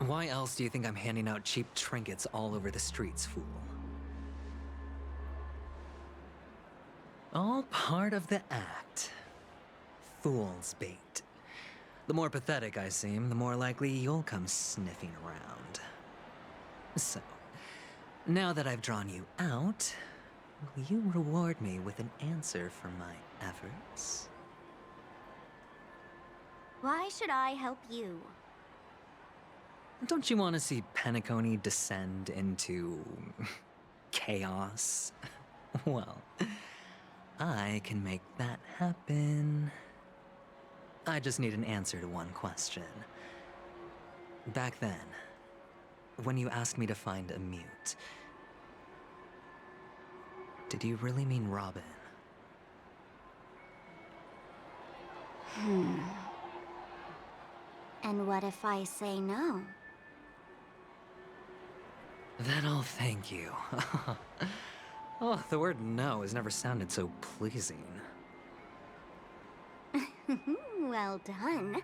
Speaker 14: Why else do you think I'm handing out cheap trinkets all over the streets, fool? All part of the act. Fool's bait. The more pathetic I seem, the more likely you'll come sniffing around. So, now that I've drawn you out, will you reward me with an answer for my efforts?
Speaker 19: Why should I help you?
Speaker 14: Don't you want to see Penacony descend into chaos? Well, I can make that happen. I just need an answer to one question. Back then, when you asked me to find a mute, did you really mean Robin?
Speaker 19: And what if I say no?
Speaker 14: Then I'll thank you. Oh, the word no has never sounded so pleasing.
Speaker 19: Well done.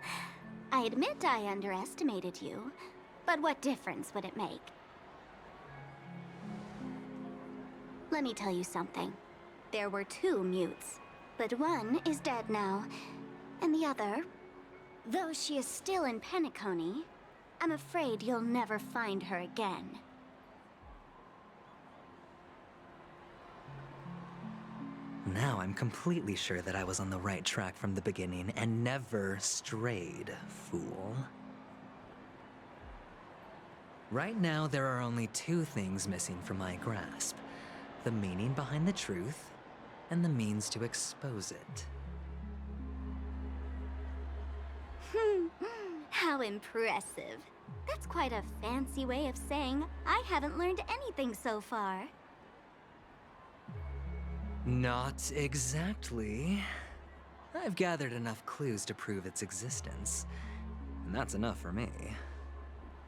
Speaker 19: I admit I underestimated you, but what difference would it make? Let me tell you something. There were 2 mutes, but one is dead now, and the other, though she is still in Penacony, I'm afraid you'll never find her again.
Speaker 14: Now I'm completely sure that I was on the right track from the beginning and never strayed, fool. Right now, there are only 2 things missing from my grasp. The meaning behind the truth, and the means to expose it.
Speaker 19: How impressive. That's quite a fancy way of saying I haven't learned anything so far.
Speaker 14: Not exactly. I've gathered enough clues to prove its existence, and that's enough for me.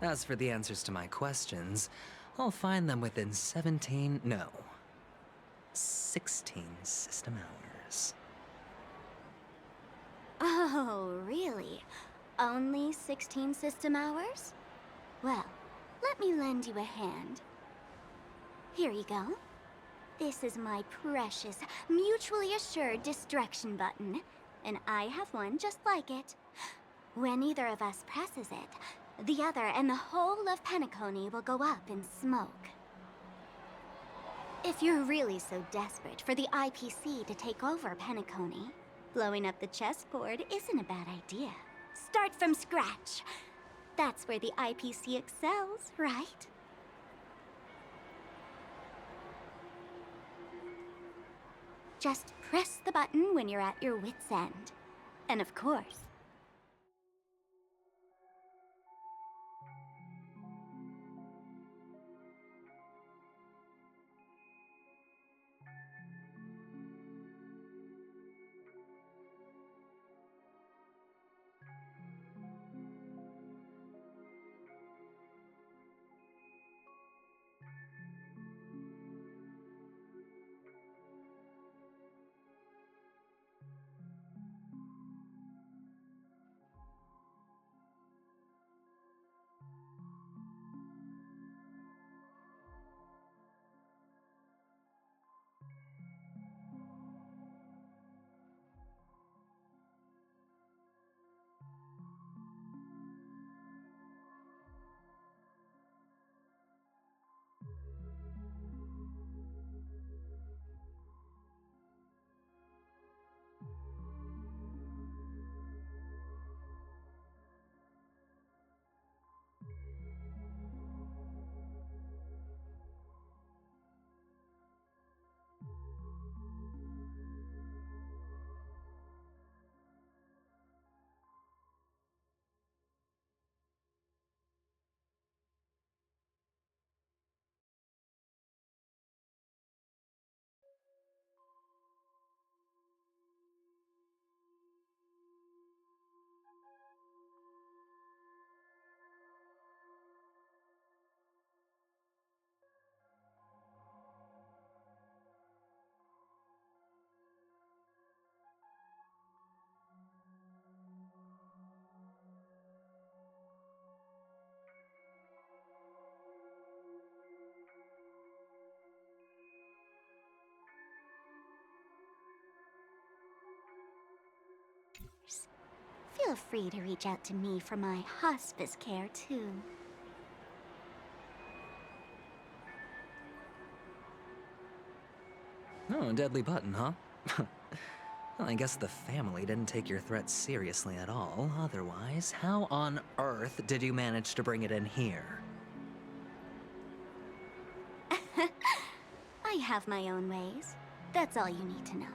Speaker 14: As for the answers to my questions, I'll find them within 16 system hours.
Speaker 19: Oh, really? Only 16 system hours? Well, let me lend you a hand. Here you go. This is my precious, mutually assured distraction button, and I have one just like it. When either of us presses it, the other and the whole of Penacony will go up in smoke. If you're really so desperate for the IPC to take over Penacony, blowing up the chessboard isn't a bad idea. Start from scratch. That's where the IPC excels, right? Just press the button when you're at your wit's end. And of course, Feel free to reach out to me for my hospice care, too.
Speaker 14: Oh, deadly button, huh? Well, I guess the family didn't take your threat seriously at all. Otherwise, how on earth did you manage to bring it in here?
Speaker 19: I have my own ways. That's all you need to know.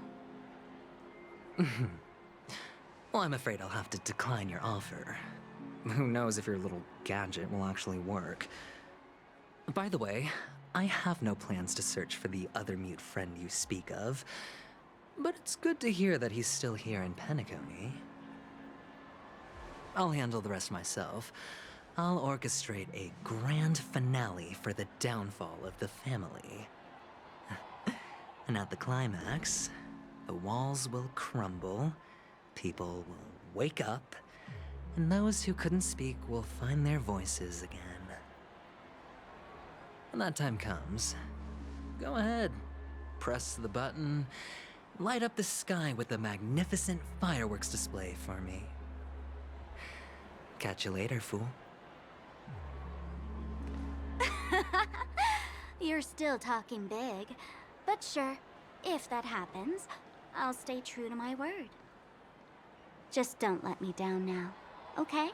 Speaker 14: Well, I'm afraid I'll have to decline your offer. Who knows if your little gadget will actually work. By the way, I have no plans to search for the other mute friend you speak of, but it's good to hear that he's still here in Penacony. I'll handle the rest myself. I'll orchestrate a grand finale for the downfall of the family. And at the climax, the walls will crumble, people will wake up, and those who couldn't speak will find their voices again. When that time comes, go ahead, press the button, light up the sky with a magnificent fireworks display for me. Catch you later, fool.
Speaker 19: You're still talking big. But sure, if that happens, I'll stay true to my word. Just don't let me down now, okay?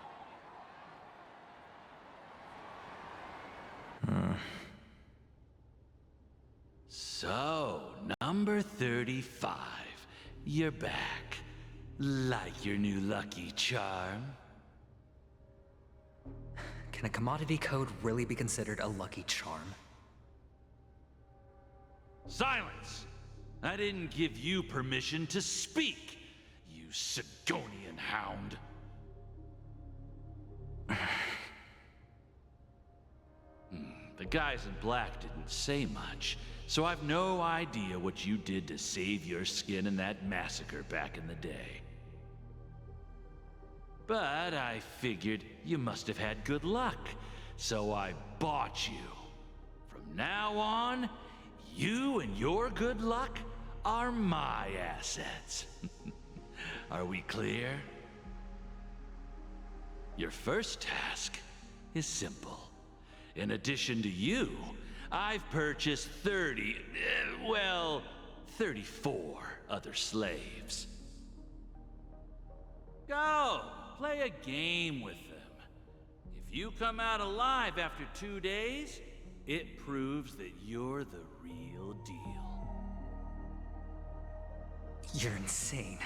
Speaker 20: So, number 35. You're back. Like your new lucky charm?
Speaker 14: Can a commodity code really be considered a lucky charm?
Speaker 20: Silence! I didn't give you permission to speak, you Sigonian hound. The guys in black didn't say much, so I've no idea what you did to save your skin in that massacre back in the day. But I figured you must have had good luck, so I bought you. From now on, you and your good luck are my assets. Are we clear? Your first task is simple. In addition to you, I've purchased 34 other slaves. Go, play a game with them. If you come out alive after 2 days, it proves that you're the real deal.
Speaker 14: You're insane.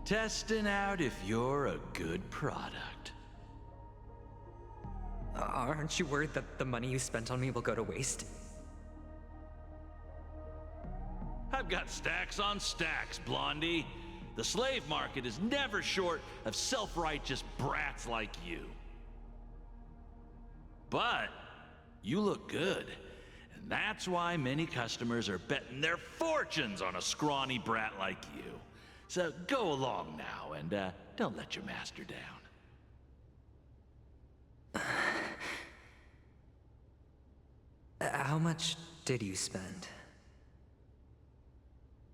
Speaker 20: Testing out if you're a good product.
Speaker 14: Aren't you worried that the money you spent on me will go to waste?
Speaker 20: I've got stacks on stacks, Blondie. The slave market is never short of self-righteous brats like you. But you look good, and that's why many customers are betting their fortunes on a scrawny brat like you. So go along now, and don't let your master down.
Speaker 14: How much did you spend?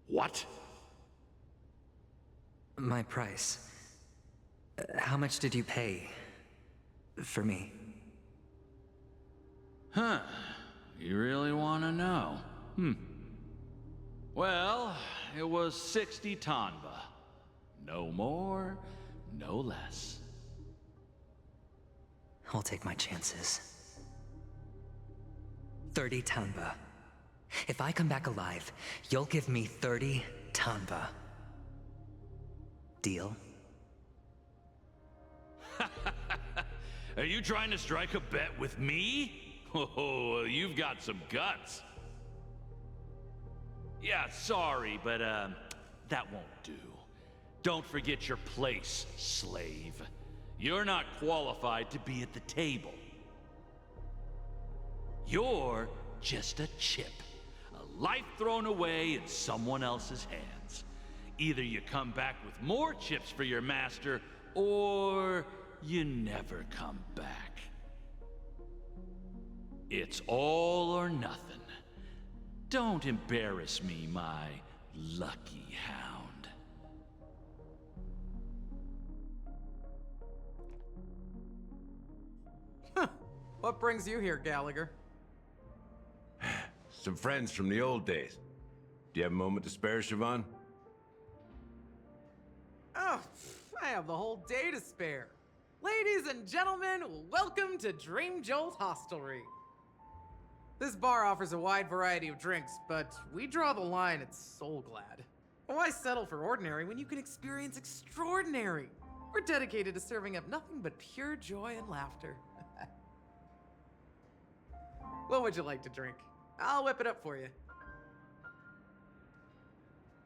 Speaker 20: What?
Speaker 14: My price. How much did you pay for me?
Speaker 20: Huh. You really want to know? Well, it was 60 Tanba. No more, no less.
Speaker 14: I'll take my chances. 30 Tanba. If I come back alive, you'll give me 30 Tanba. Deal?
Speaker 20: Are you trying to strike a bet with me? Oh, you've got some guts. Yeah, sorry, but that won't do. Don't forget your place, slave. You're not qualified to be at the table. You're just a chip. A life thrown away in someone else's hands. Either you come back with more chips for your master, or you never come back. It's all or nothing. Don't embarrass me, my lucky hound.
Speaker 21: What brings you here, Gallagher?
Speaker 9: Some friends from the old days. Do you have a moment to spare, Siobhan?
Speaker 21: Oh, I have the whole day to spare. Ladies and gentlemen, welcome to Dream Jolt Hostelry. This bar offers a wide variety of drinks, but we draw the line at Soulglad. Why settle for ordinary when you can experience extraordinary? We're dedicated to serving up nothing but pure joy and laughter. What would you like to drink? I'll whip it up for you.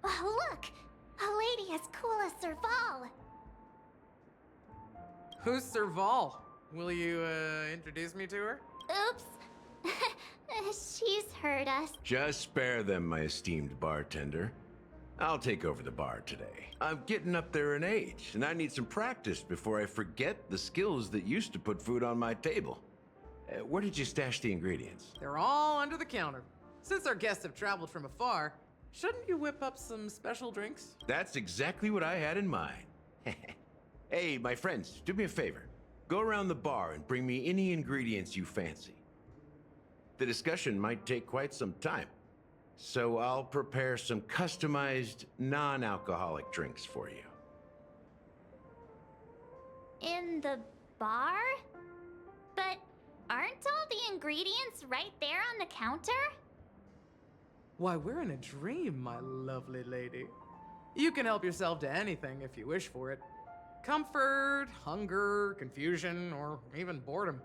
Speaker 19: Oh, look! A lady as cool as Serval!
Speaker 21: Who's Serval? Will you, introduce me to her?
Speaker 19: Oops. She's heard us.
Speaker 9: Just spare them, my esteemed bartender. I'll take over the bar today. I'm getting up there in age, and I need some practice before I forget the skills that used to put food on my table. Where did you stash the ingredients?
Speaker 21: They're all under the counter. Since our guests have traveled from afar, shouldn't you whip up some special drinks?
Speaker 9: That's exactly what I had in mind. Hey, my friends, do me a favor. Go around the bar and bring me any ingredients you fancy. The discussion might take quite some time, so I'll prepare some customized, non-alcoholic drinks for you.
Speaker 19: In the bar? But aren't all the ingredients right there on the counter?
Speaker 21: Why, we're in a dream, my lovely lady. You can help yourself to anything if you wish for it. Comfort, hunger, confusion, or even boredom.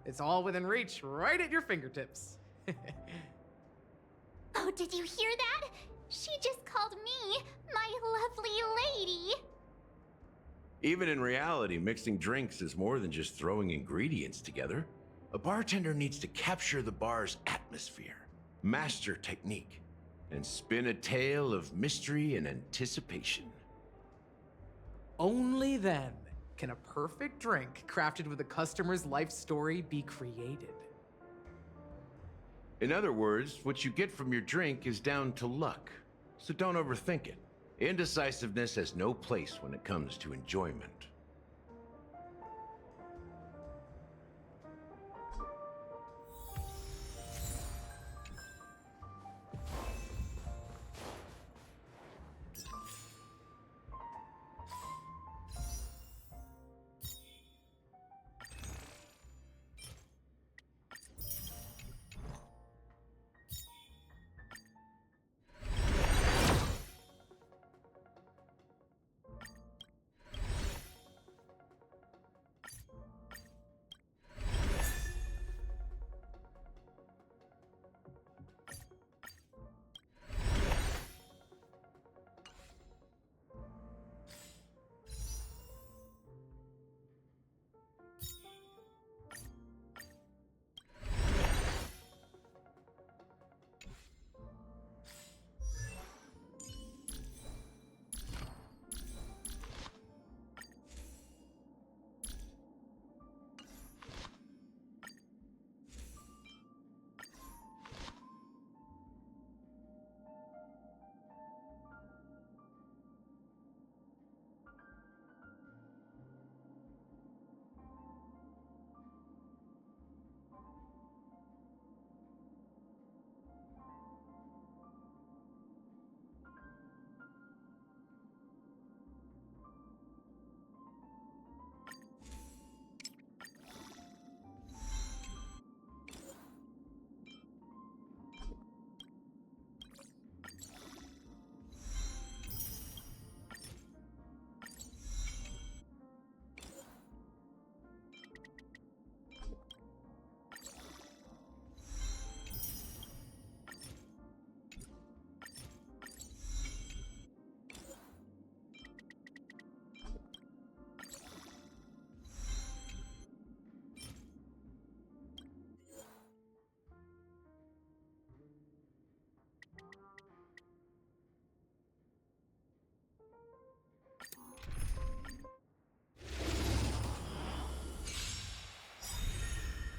Speaker 21: It's all within reach, right at your fingertips.
Speaker 19: Oh, did you hear that? She just called me my lovely lady.
Speaker 9: Even in reality, mixing drinks is more than just throwing ingredients together. A bartender needs to capture the bar's atmosphere, master technique, and spin a tale of mystery and anticipation.
Speaker 21: Only then can a perfect drink crafted with a customer's life story be created.
Speaker 9: In other words, what you get from your drink is down to luck, so don't overthink it. Indecisiveness has no place when it comes to enjoyment.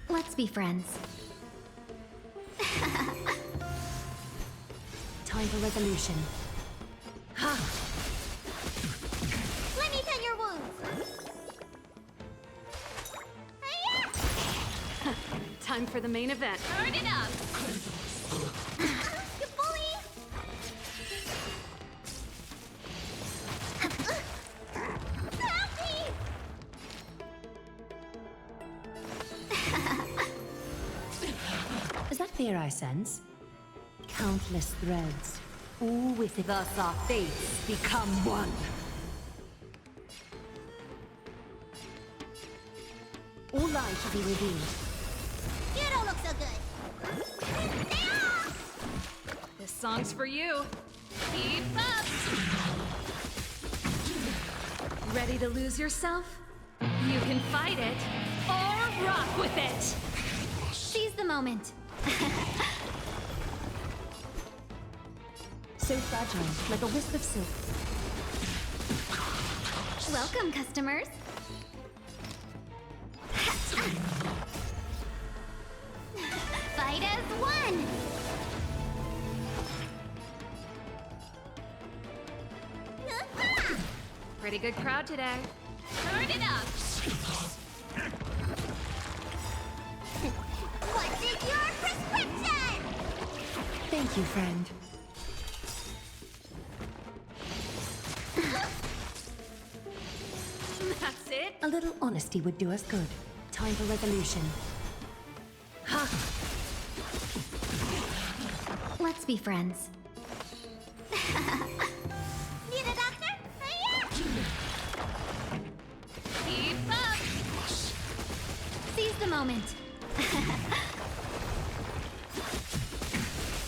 Speaker 1: Let's be friends. Time for resolution.
Speaker 19: Let me tend your wounds. Hi-ya!
Speaker 1: for the main event. Turn it up!
Speaker 19: You bully! Happy!
Speaker 2: Is that fear I sense? Countless threads, all within.
Speaker 11: Thus our fates become one.
Speaker 2: All lies shall be revealed.
Speaker 19: You don't look so good.
Speaker 1: This song's for you. Keep up! Ready to lose yourself? You can fight it, or rock with it!
Speaker 19: Seize the moment.
Speaker 2: So fragile, like a wisp of silk.
Speaker 19: Welcome, customers. Fight as one!
Speaker 1: Pretty good crowd today. Turn it up!
Speaker 19: What's in your prescription?
Speaker 2: Thank you, friend.
Speaker 1: That's it?
Speaker 2: A little honesty would do us good. Time for resolution.
Speaker 1: Ha!
Speaker 19: Let's be friends. Need a doctor?
Speaker 1: Keep up!
Speaker 19: Seize the moment.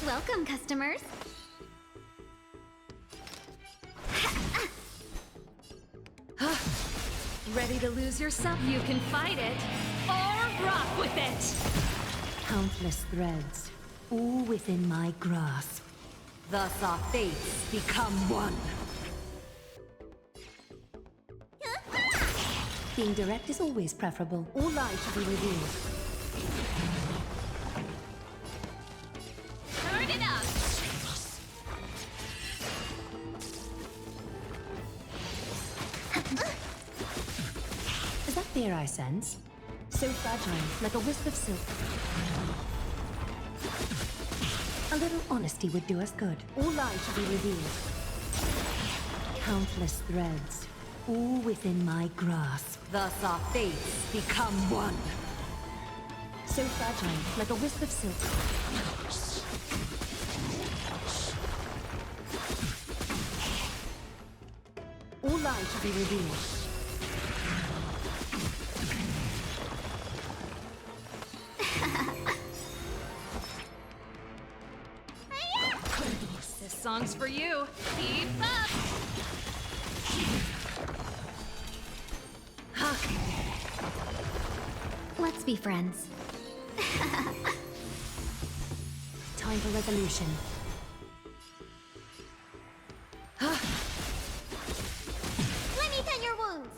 Speaker 19: Welcome, customers.
Speaker 1: Ready to lose yourself? You can fight it, or rock with it!
Speaker 2: Countless threads, all within my grasp.
Speaker 11: Thus our fates become one.
Speaker 2: Being direct is always preferable. All lies should be revealed.
Speaker 1: Turn it up!
Speaker 2: Is that fear I sense? So fragile, like a wisp of silk. A little honesty would do us good. All lies should be revealed. Countless threads, all within my grasp.
Speaker 11: Thus our fates become one.
Speaker 2: So fragile, like a wisp of silk. All lies should be revealed.
Speaker 1: This song's for you. Keep up!
Speaker 19: Let's be friends.
Speaker 2: Time for resolution.
Speaker 19: Let me tend your wounds.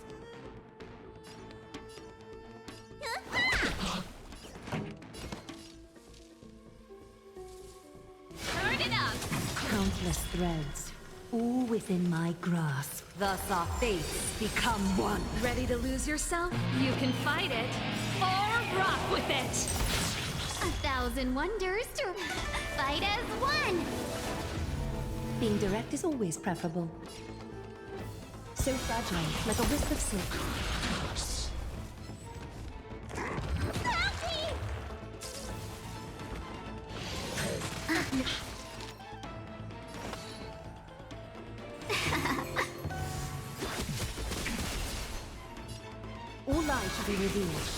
Speaker 1: Turn it up!
Speaker 2: Countless threads, all within my grasp.
Speaker 11: Thus our fates become one.
Speaker 1: Ready to lose yourself? You can fight it, or rock with it!
Speaker 19: 1,000 wonders to fight as one!
Speaker 2: Being direct is always preferable. So fragile, like a wisp of silk. All lies should be revealed.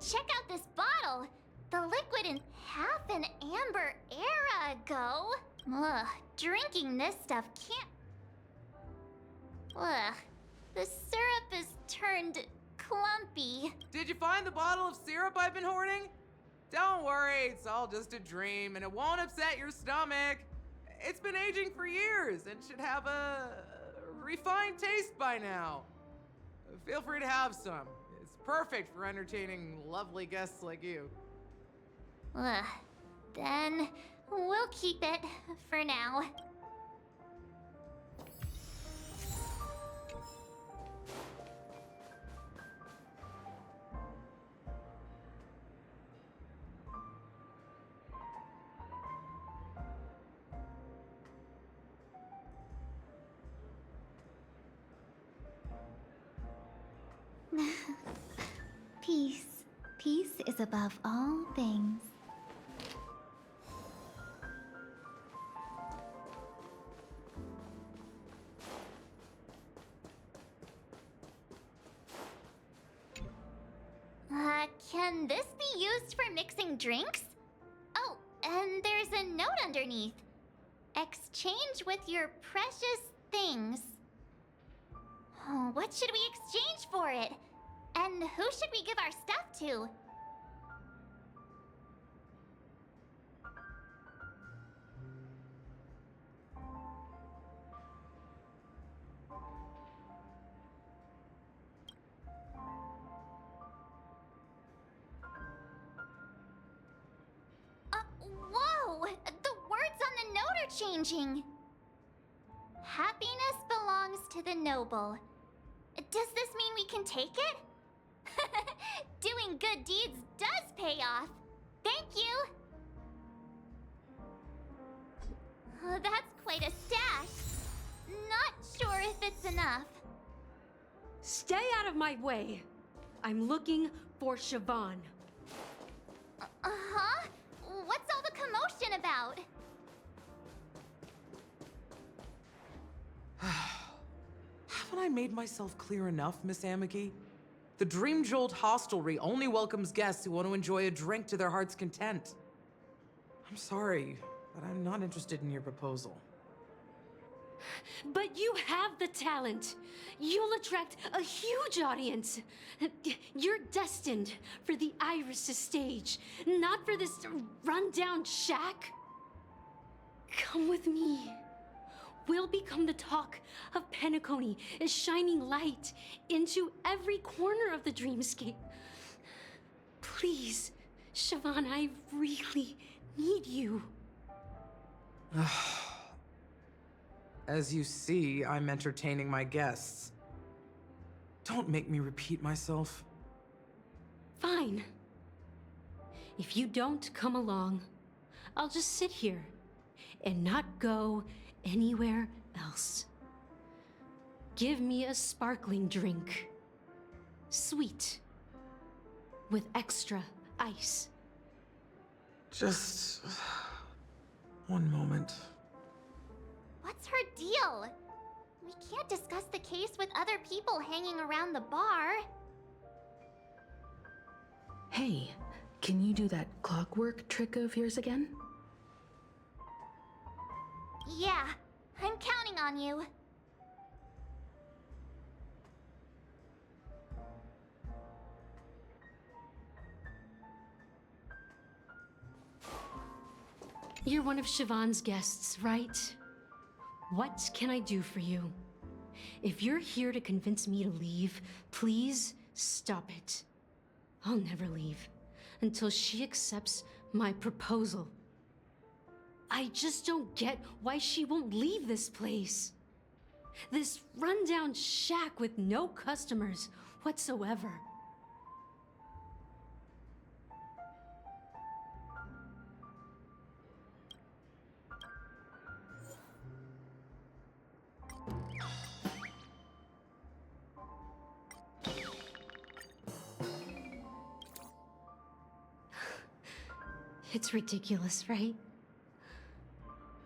Speaker 19: check out this bottle. The liquid in half an amber era ago. Ugh, drinking this stuff can't... Ugh, the syrup is turned clumpy.
Speaker 21: Did you find the bottle of syrup I've been hoarding? Don't worry, it's all just a dream and it won't upset your stomach. It's been aging for years and should have a refined taste by now. Feel free to have some. It's perfect for entertaining lovely guests like you.
Speaker 19: Ugh, then we'll keep it for now. Peace. Peace is above all things. Can this be used for mixing drinks? Oh, and there's a note underneath. Exchange with your precious things. Oh, what should we exchange for it? And who should we give our stuff to? Whoa! The words on the note are changing. Happiness belongs to the noble. Does this mean we can take it? Doing good deeds does pay off. Thank you. Oh, that's quite a stash. Not sure if it's enough.
Speaker 2: Stay out of my way. I'm looking for Siobhan.
Speaker 19: Uh-huh? What's all the commotion about?
Speaker 21: Haven't I made myself clear enough, Miss Amiki? The Dream Jolt Hostelry only welcomes guests who want to enjoy a drink to their heart's content. I'm sorry, but I'm not interested in your proposal.
Speaker 2: But you have the talent. You'll attract a huge audience. You're destined for the Iris' stage, not for this rundown shack. Come with me. We'll become the talk of Penacony, a shining light into every corner of the dreamscape. Please, Siobhan, I really need you.
Speaker 21: As you see, I'm entertaining my guests. Don't make me repeat myself.
Speaker 2: Fine. If you don't come along, I'll just sit here and not go anywhere else. Give me a sparkling drink. Sweet. With extra ice.
Speaker 21: Just... one moment.
Speaker 19: What's her deal? We can't discuss the case with other people hanging around the bar.
Speaker 5: Hey, can you do that clockwork trick of yours again?
Speaker 19: Yeah, I'm counting on you.
Speaker 2: You're one of Siobhan's guests, right? What can I do for you? If you're here to convince me to leave, please stop it. I'll never leave until she accepts my proposal. I just don't get why she won't leave this place. This rundown shack with no customers whatsoever. It's ridiculous, right?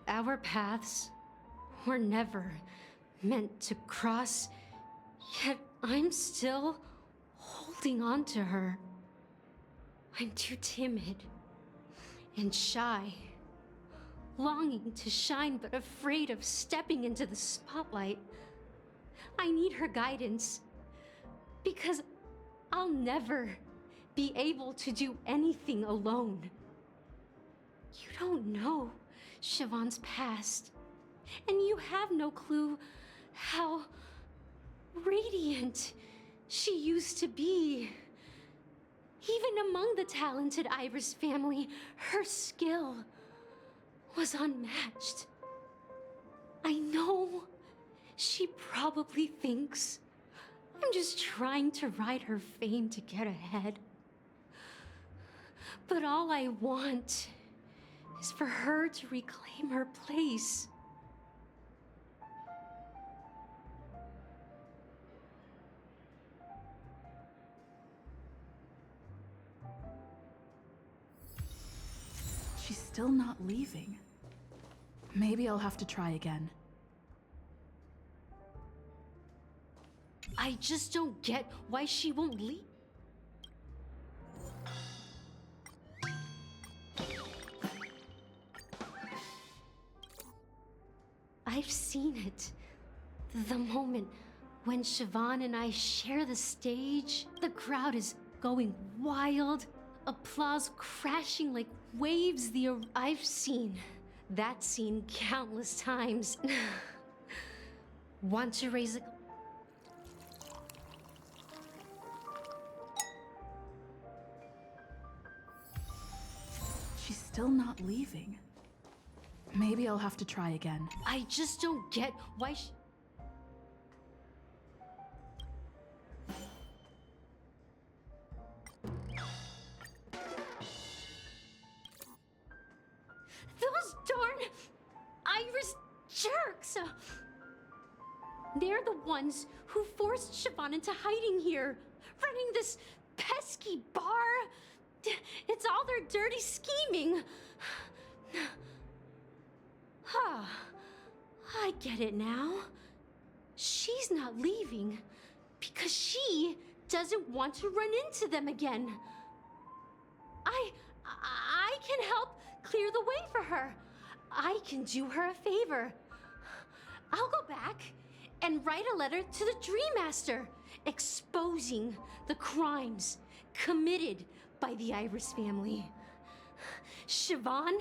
Speaker 2: Our paths were never meant to cross, yet I'm still holding on to her. I'm too timid and shy, longing to shine but afraid of stepping into the spotlight. I need her guidance because I'll never be able to do anything alone. You don't know Siobhan's past, and you have no clue how radiant she used to be. Even among the talented Iris family, her skill was unmatched. I know she probably thinks I'm just trying to ride her fame to get ahead. But all I want is for her to reclaim her place.
Speaker 4: She's still not leaving. Maybe I'll have to try again.
Speaker 2: I just don't get why she won't leave. I've seen it. The moment when Siobhan and I share the stage, the crowd is going wild, applause crashing like waves. I've seen that scene countless times. Want to raise a...
Speaker 4: She's still not leaving. Maybe I'll have to try again.
Speaker 2: I just don't get why Those darn Iris jerks! They're the ones who forced Siobhan into hiding here, running this pesky bar. It's all their dirty scheming. Huh. I get it now. She's not leaving because she doesn't want to run into them again. I can help clear the way for her. I can do her a favor. I'll go back and write a letter to the Dream Master exposing the crimes committed by the Iris family. Siobhan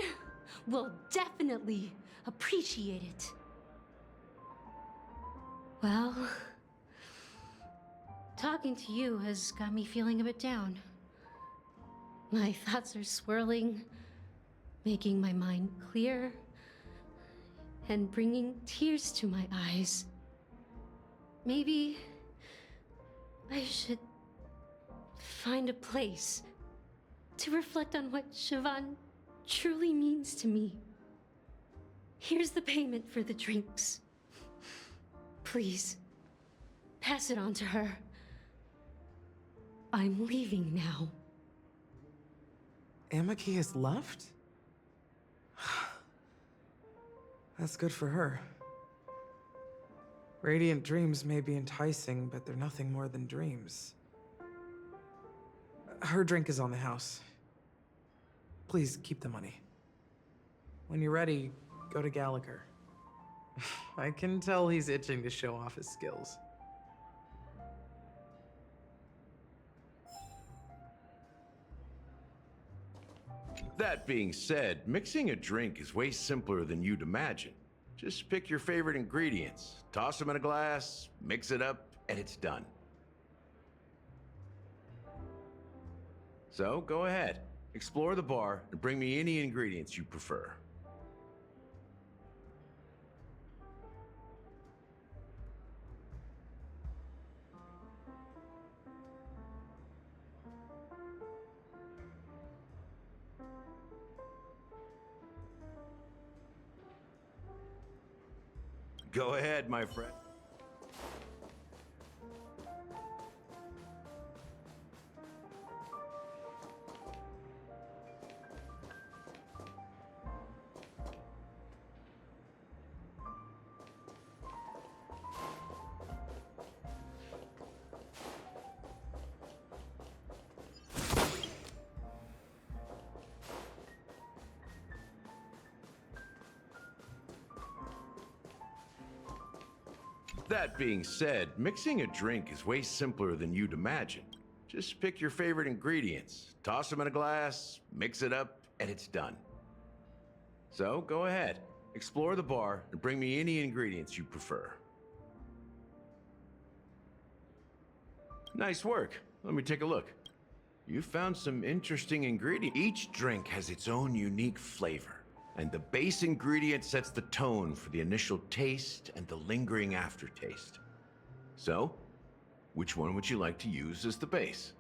Speaker 2: will definitely appreciate it. Well, talking to you has got me feeling a bit down. My thoughts are swirling, making my mind clear, and bringing tears to my eyes. Maybe I should find a place to reflect on what Siobhan truly means to me. Here's the payment for the drinks. Please, pass it on to her. I'm leaving now.
Speaker 21: Amaki has left? That's good for her. Radiant dreams may be enticing, but they're nothing more than dreams. Her drink is on the house. Please keep the money. When you're ready, go to Gallagher. I can tell he's itching to show off his skills.
Speaker 9: That being said, mixing a drink is way simpler than you'd imagine. Just pick your favorite ingredients, toss them in a glass, mix it up, and it's done. So go ahead, explore the bar, and bring me any ingredients you prefer. Go ahead, my friend. That being said, mixing a drink is way simpler than you'd imagine. Just pick your favorite ingredients, toss them in a glass, mix it up, and it's done. So go ahead, explore the bar, and bring me any ingredients you prefer. Nice work. Let me take a look. You found some interesting ingredients. Each drink has its own unique flavor, and the base ingredient sets the tone for the initial taste and the lingering aftertaste. So, which one would you like to use as the base?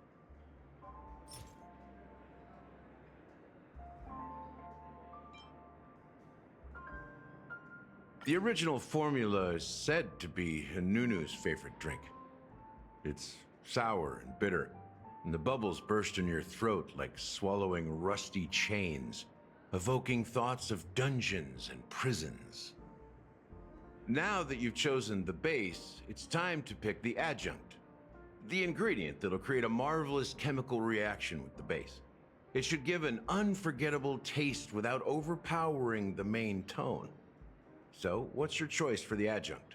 Speaker 9: The original formula is said to be Nunu's favorite drink. It's sour and bitter, and the bubbles burst in your throat like swallowing rusty chains, evoking thoughts of dungeons and prisons. Now that you've chosen the base, it's time to pick the adjunct, the ingredient that'll create a marvelous chemical reaction with the base. It should give an unforgettable taste without overpowering the main tone. So, what's your choice for the adjunct?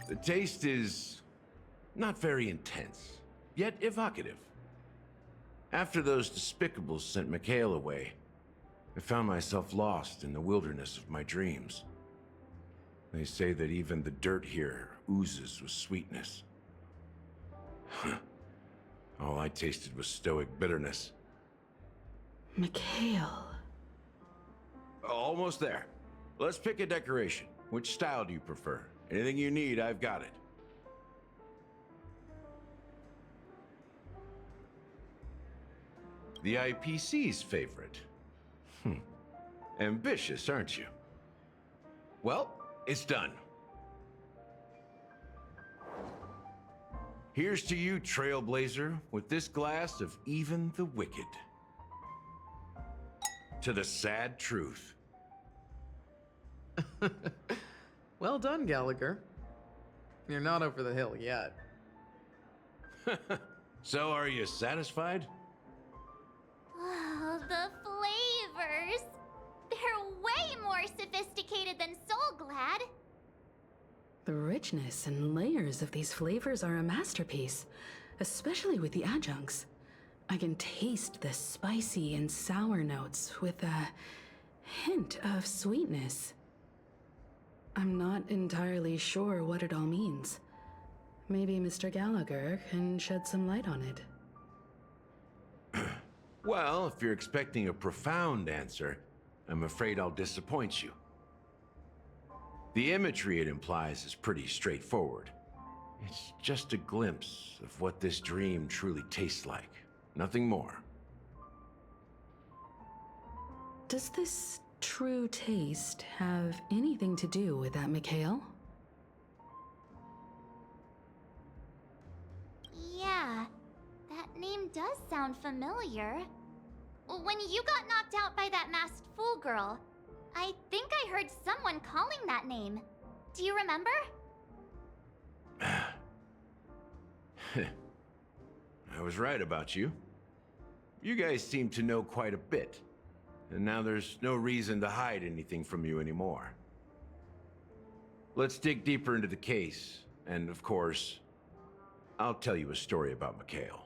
Speaker 9: The taste is not very intense, yet evocative. After those despicables sent Mikhail away, I found myself lost in the wilderness of my dreams. They say that even the dirt here oozes with sweetness. All I tasted was stoic bitterness.
Speaker 5: Mikhail.
Speaker 9: Almost there. Let's pick a decoration. Which style do you prefer? Anything you need, I've got it. The IPC's favorite. Ambitious, aren't you? Well, it's done. Here's to you, Trailblazer, with this glass of even the wicked. To the sad truth.
Speaker 21: Well done, Gallagher. You're not over the hill yet.
Speaker 9: So, are you satisfied?
Speaker 19: Oh, the flavors! They're way more sophisticated than Soulglad.
Speaker 5: The richness and layers of these flavors are a masterpiece, especially with the adjuncts. I can taste the spicy and sour notes with a hint of sweetness. I'm not entirely sure what it all means. Maybe Mr. Gallagher can shed some light on it.
Speaker 9: Well, if you're expecting a profound answer, I'm afraid I'll disappoint you. The imagery it implies is pretty straightforward. It's just a glimpse of what this dream truly tastes like. Nothing more.
Speaker 5: Does this true taste have anything to do with that, Mikhail?
Speaker 19: Yeah, that name does sound familiar. When you got knocked out by that masked fool girl, I think I heard someone calling that name. Do you remember?
Speaker 9: I was right about you. You guys seem to know quite a bit. And now there's no reason to hide anything from you anymore. Let's dig deeper into the case, and of course, I'll tell you a story about Mikhail.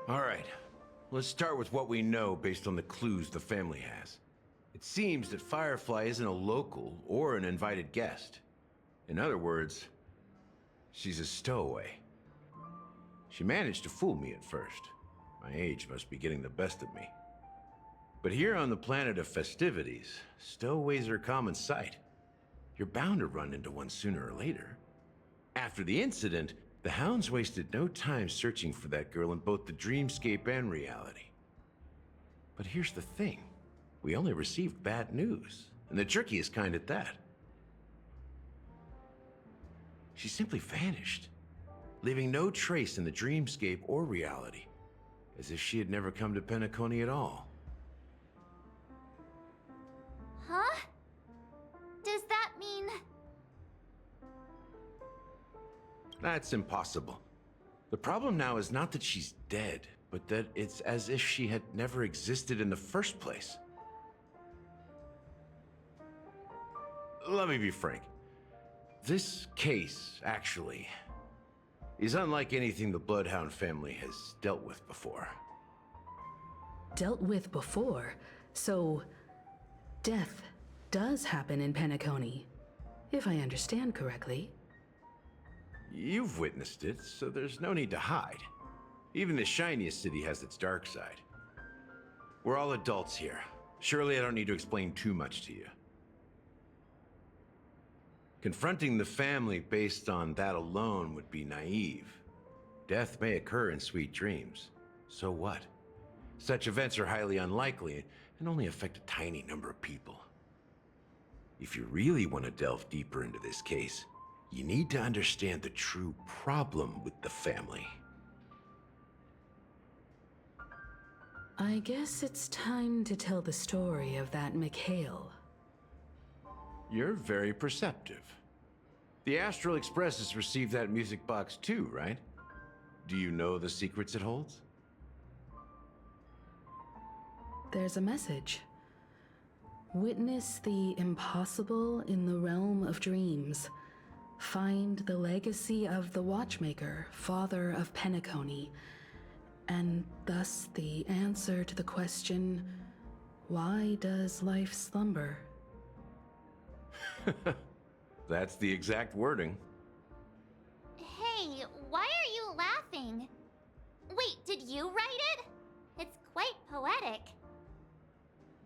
Speaker 9: All right, let's start with what we know based on the clues the family has. It seems that Firefly isn't a local or an invited guest. In other words, she's a stowaway. She managed to fool me at first. My age must be getting the best of me. But here on the planet of festivities, stowaways are a common sight. You're bound to run into one sooner or later. After the incident, The Hounds wasted no time searching for that girl in both the dreamscape and reality. But here's the thing. We only received bad news, and the jerkiest kind at that. She simply vanished, leaving no trace in the dreamscape or reality, as if she had never come to Penacony at all.
Speaker 19: Huh? Does that mean...
Speaker 9: That's impossible. The problem now is not that she's dead, but that it's as if she had never existed in the first place. Let me be frank. This case, actually, is unlike anything the Bloodhound family has dealt with before.
Speaker 5: Dealt with before? So, death does happen in Penacony, if I understand correctly.
Speaker 9: You've witnessed it, so there's no need to hide. Even the shiniest city has its dark side. We're all adults here. Surely I don't need to explain too much to you. Confronting the family based on that alone would be naive. Death may occur in sweet dreams. So what? Such events are highly unlikely and only affect a tiny number of people. If you really want to delve deeper into this case, you need to understand the true problem with the family.
Speaker 5: I guess it's time to tell the story of that Mikhail.
Speaker 9: You're very perceptive. The Astral Express has received that music box too, right? Do you know the secrets it holds?
Speaker 5: There's a message. Witness the impossible in the realm of dreams. Find the legacy of the Watchmaker, father of Penacony, and thus the answer to the question, why does life slumber?
Speaker 9: That's the exact wording.
Speaker 19: Hey, why are you laughing? Wait, did you write it? It's quite poetic.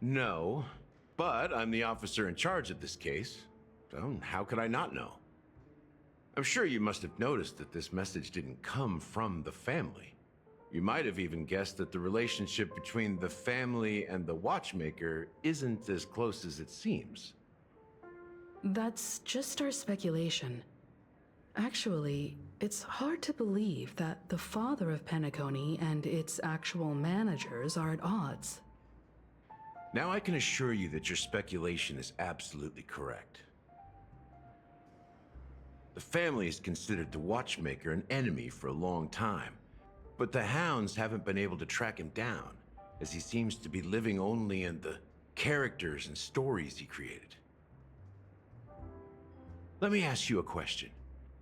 Speaker 9: No, but I'm the officer in charge of this case, so how could I not know? I'm sure you must have noticed that this message didn't come from the family. You might have even guessed that the relationship between the family and the Watchmaker isn't as close as it seems.
Speaker 5: That's just our speculation. Actually, it's hard to believe that the father of Penacony and its actual managers are at odds.
Speaker 9: Now I can assure you that your speculation is absolutely correct. The family has considered the Watchmaker an enemy for a long time, but the Hounds haven't been able to track him down, as he seems to be living only in the characters and stories he created. Let me ask you a question.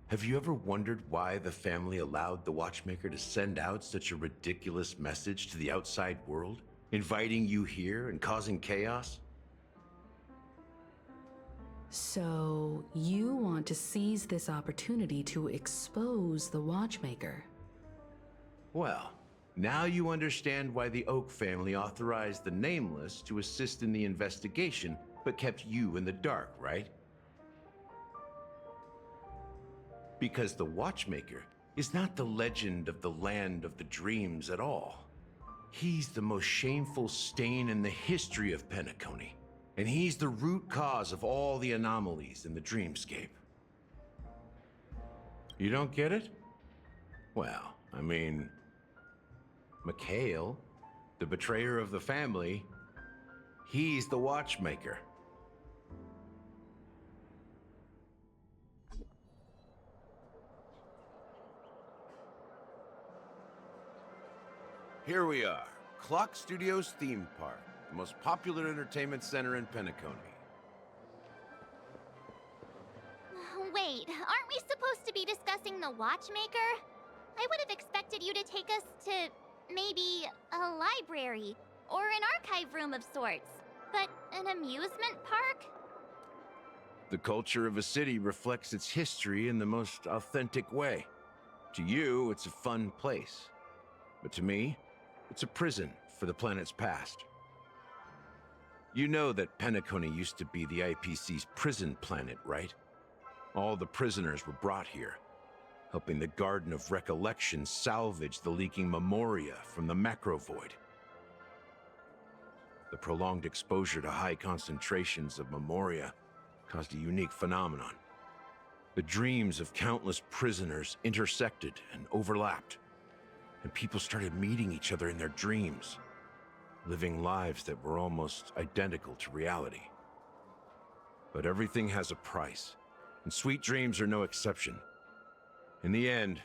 Speaker 9: Have you ever wondered why the family allowed the Watchmaker to send out such a ridiculous message to the outside world, inviting you here and causing chaos?
Speaker 5: So, you want to seize this opportunity to expose the Watchmaker?
Speaker 9: Well, now you understand why the Oak family authorized the Nameless to assist in the investigation, but kept you in the dark, right? Because the Watchmaker is not the legend of the Land of the Dreams at all. He's the most shameful stain in the history of Penacony, and he's the root cause of all the anomalies in the dreamscape. You don't get it? Well, I mean, Mikhail, the betrayer of the family, he's the Watchmaker. Here we are, Clock Studios theme park, the most popular entertainment center in Penacony.
Speaker 19: Wait, aren't we supposed to be discussing the Watchmaker? I would have expected you to take us to maybe a library or an archive room of sorts. But an amusement park?
Speaker 9: The culture of a city reflects its history in the most authentic way. To you, it's a fun place. But to me, it's a prison for the planet's past. You know that Penacony used to be the IPC's prison planet, right? All the prisoners were brought here. helping the Garden of Recollection salvage the leaking Memoria from the Macrovoid. The prolonged exposure to high concentrations of Memoria caused a unique phenomenon. The dreams of countless prisoners intersected and overlapped, and people started meeting each other in their dreams, living lives that were almost identical to reality. But everything has a price, and sweet dreams are no exception. In the end,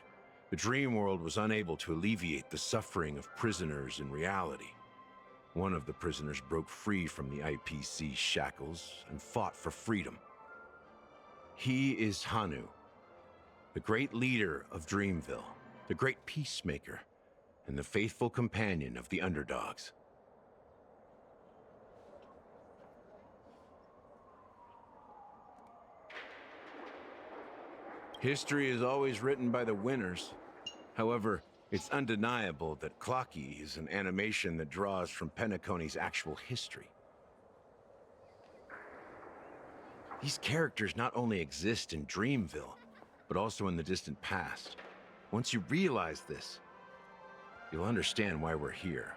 Speaker 9: the dream world was unable to alleviate the suffering of prisoners in reality. One of the prisoners broke free from the IPC shackles and fought for freedom. He is Hanu, the great leader of Dreamville, the great peacemaker, and the faithful companion of the underdogs. History is always written by the winners. However, it's undeniable that Clocky is an animation that draws from Penacony's actual history. These characters not only exist in Dreamville, but also in the distant past. Once you realize this, you'll understand why we're here.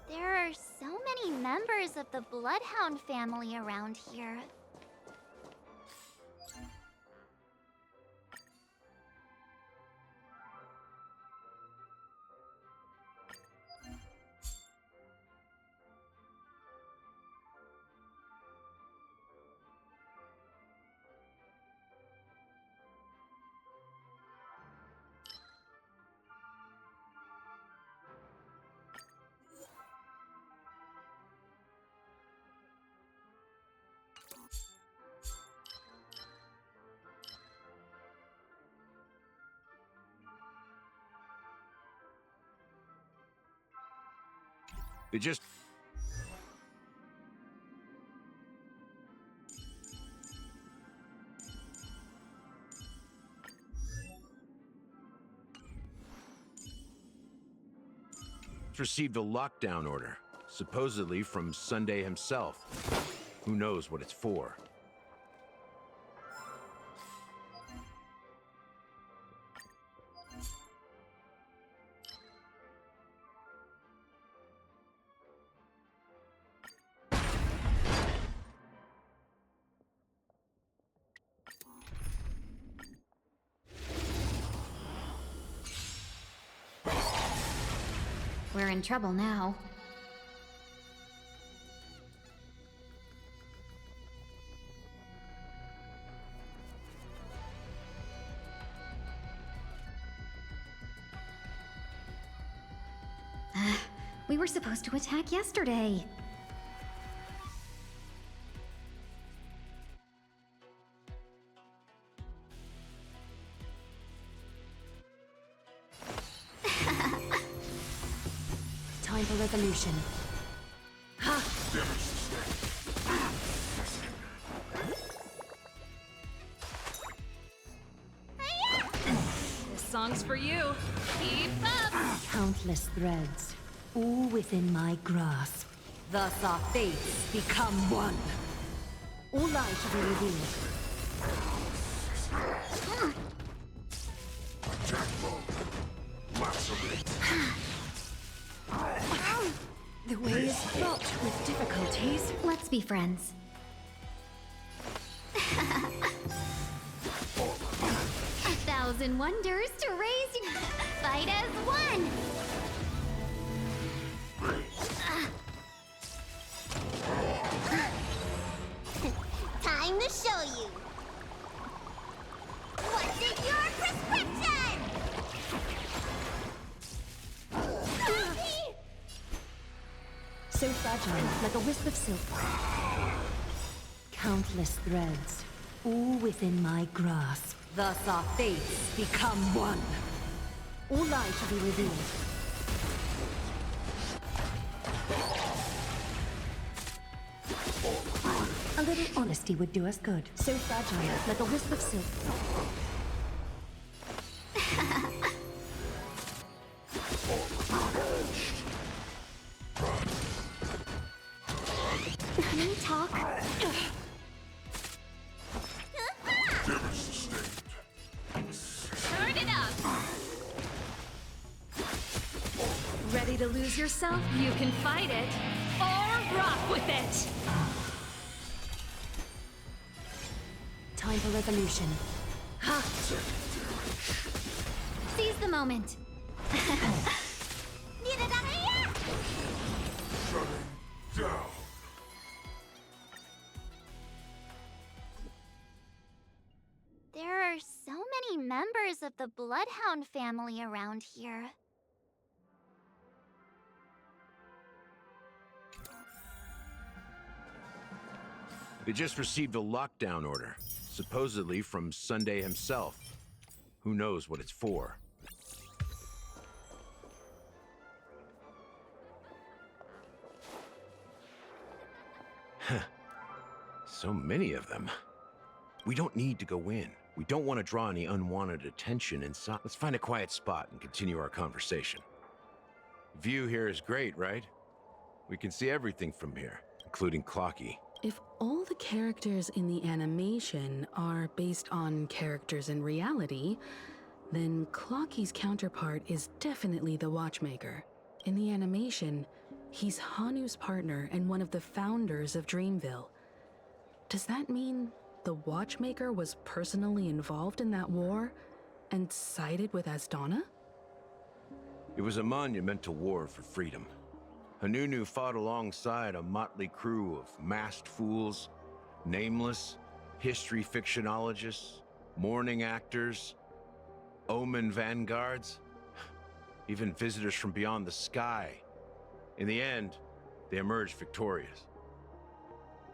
Speaker 19: There are so many members of the Bloodhound family around here.
Speaker 9: They just... received a lockdown order, supposedly from Sunday himself. Who knows what it's for?
Speaker 1: We're in trouble now. We were supposed to attack yesterday.
Speaker 2: Time for resolution. Ha!
Speaker 3: This song's for you. Keep up!
Speaker 2: Countless threads, all within my grasp. Thus our fates become one. All light shall be revealed. The way is fraught with difficulties.
Speaker 1: Let's be friends. 1,000 wonders to raise you. Fight as one.
Speaker 19: Time to show you. What's in your prescription?
Speaker 2: So fragile, like a wisp of silk. Countless threads, all within my grasp. Thus our fates become one. All light shall be revealed. A little honesty would do us good. So fragile, like a wisp of silk.
Speaker 19: Can we talk?
Speaker 3: lose yourself, you can fight it, or rock with it!
Speaker 1: Time for resolution.
Speaker 3: Huh.
Speaker 1: Seize the moment.
Speaker 6: Down.
Speaker 19: There are so many members of the Bloodhound family around here.
Speaker 9: They just received a lockdown order, supposedly from Sunday himself. Who knows what it's for? So many of them. We don't need to go in. We don't want to draw any unwanted attention inside. Let's find a quiet spot and continue our conversation. View here is great, right? We can see everything from here, including Clocky.
Speaker 5: If all the characters in the animation are based on characters in reality, then Clocky's counterpart is definitely the Watchmaker. In the animation, he's Hanu's partner and one of the founders of Dreamville. Does that mean the Watchmaker was personally involved in that war and sided with Asdana?
Speaker 9: It was a monumental war for freedom. Hanunu fought alongside a motley crew of masked fools, nameless, history fictionologists, mourning actors, omen vanguards, even visitors from beyond the sky. In the end, they emerged victorious.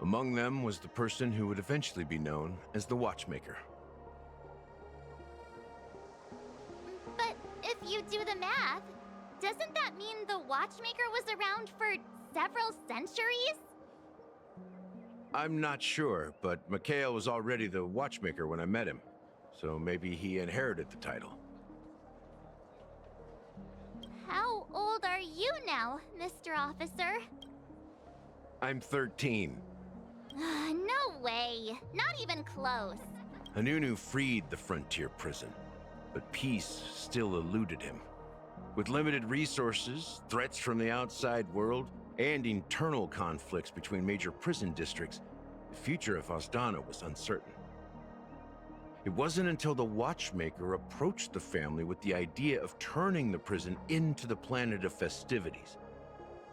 Speaker 9: Among them was the person who would eventually be known as the Watchmaker.
Speaker 19: But if you do the math, doesn't that mean the Watchmaker was around for several centuries?
Speaker 9: I'm not sure, but Mikhail was already the Watchmaker when I met him, so maybe he inherited the title.
Speaker 19: How old are you now, Mr. Officer?
Speaker 9: I'm 13.
Speaker 19: No way. Not even close.
Speaker 9: Hanunu freed the frontier prison, but peace still eluded him. With limited resources, threats from the outside world, and internal conflicts between major prison districts, the future of Asdana was uncertain. It wasn't until the Watchmaker approached the family with the idea of turning the prison into the planet of festivities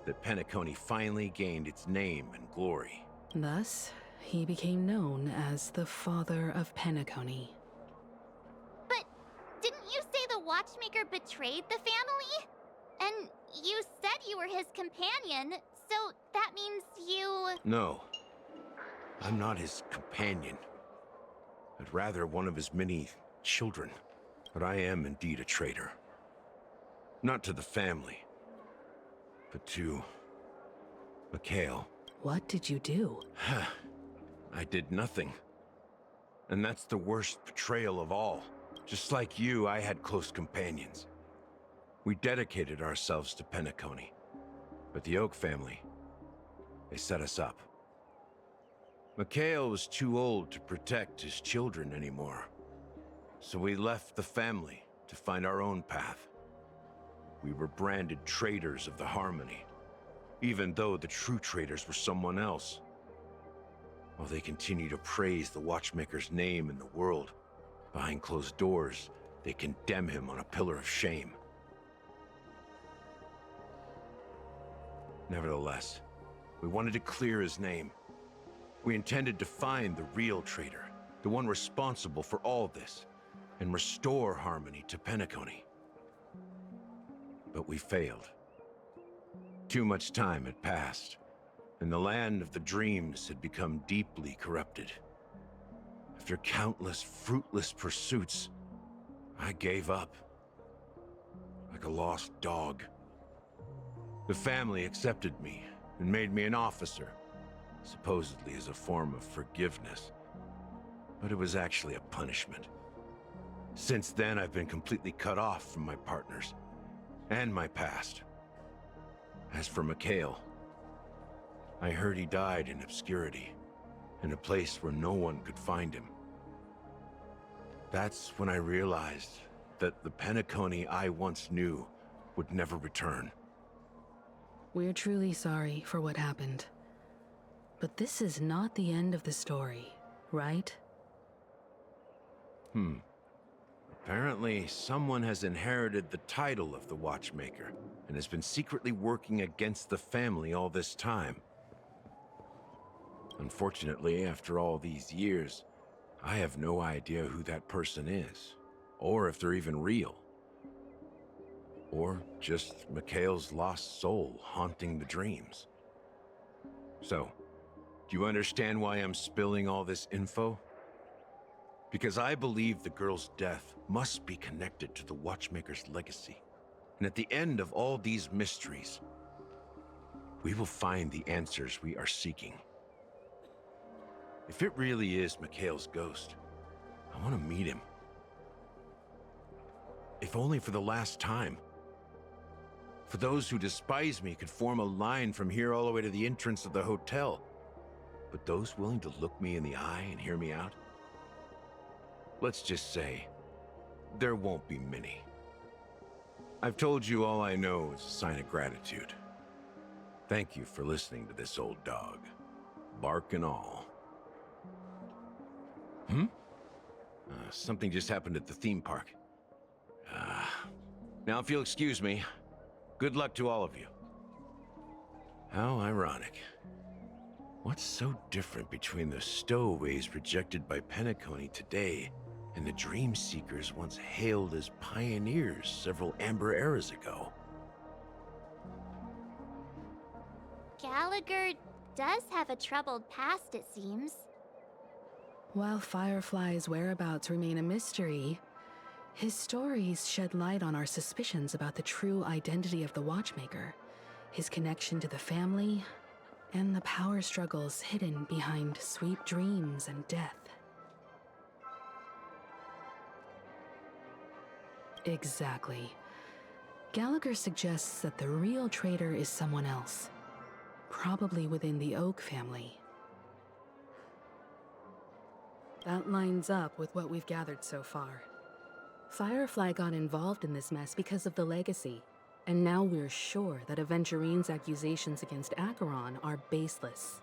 Speaker 9: that Penacony finally gained its name and glory.
Speaker 5: Thus, he became known as the Father of Penacony.
Speaker 19: But didn't you say the Watchmaker betrayed the family? And you said you were his companion, so that means you...
Speaker 9: No, I'm not his companion, but rather one of his many children. But I am indeed a traitor. Not to the family, but to Mikhail.
Speaker 5: What did you do?
Speaker 9: I did nothing. And that's the worst betrayal of all. Just like you, I had close companions. We dedicated ourselves to Penacony. But the Oak family, they set us up. Mikhail was too old to protect his children anymore. So we left the family to find our own path. We were branded traitors of the Harmony, even though the true traitors were someone else. While they continue to praise the Watchmaker's name in the world, behind closed doors, they condemn him on a pillar of shame. Nevertheless, we wanted to clear his name. We intended to find the real traitor, the one responsible for all this, and restore harmony to Penacony. But we failed. Too much time had passed, and the land of the dreams had become deeply corrupted. After countless fruitless pursuits, I gave up. Like a lost dog. The family accepted me and made me an officer, supposedly as a form of forgiveness. But it was actually a punishment. Since then, I've been completely cut off from my partners and my past. As for Mikhail, I heard he died in obscurity, in a place where no one could find him. That's when I realized that the Penacony I once knew would never return.
Speaker 5: We're truly sorry for what happened. But this is not the end of the story, right?
Speaker 9: Apparently, someone has inherited the title of the Watchmaker and has been secretly working against the family all this time. Unfortunately, after all these years, I have no idea who that person is, or if they're even real. Or just Mikhail's lost soul haunting the dreams. So, do you understand why I'm spilling all this info? Because I believe the girl's death must be connected to the Watchmaker's legacy. And at the end of all these mysteries, we will find the answers we are seeking. If it really is Mikhail's ghost, I want to meet him. If only for the last time. For those who despise me could form a line from here all the way to the entrance of the hotel. But those willing to look me in the eye and hear me out? Let's just say, there won't be many. I've told you all I know is a sign of gratitude. Thank you for listening to this old dog. Bark and all. Something just happened at the theme park. Now if you'll excuse me, good luck to all of you. How ironic. What's so different between the stowaways projected by Penacony today and the Dream Seekers once hailed as pioneers several Amber eras ago?
Speaker 19: Gallagher does have a troubled past, it seems.
Speaker 5: While Firefly's whereabouts remain a mystery, his stories shed light on our suspicions about the true identity of the Watchmaker, his connection to the family, and the power struggles hidden behind sweet dreams and death. Exactly. Gallagher suggests that the real traitor is someone else, probably within the Oak family. That lines up with what we've gathered so far. Firefly got involved in this mess because of the legacy, and now we're sure that Aventurine's accusations against Acheron are baseless.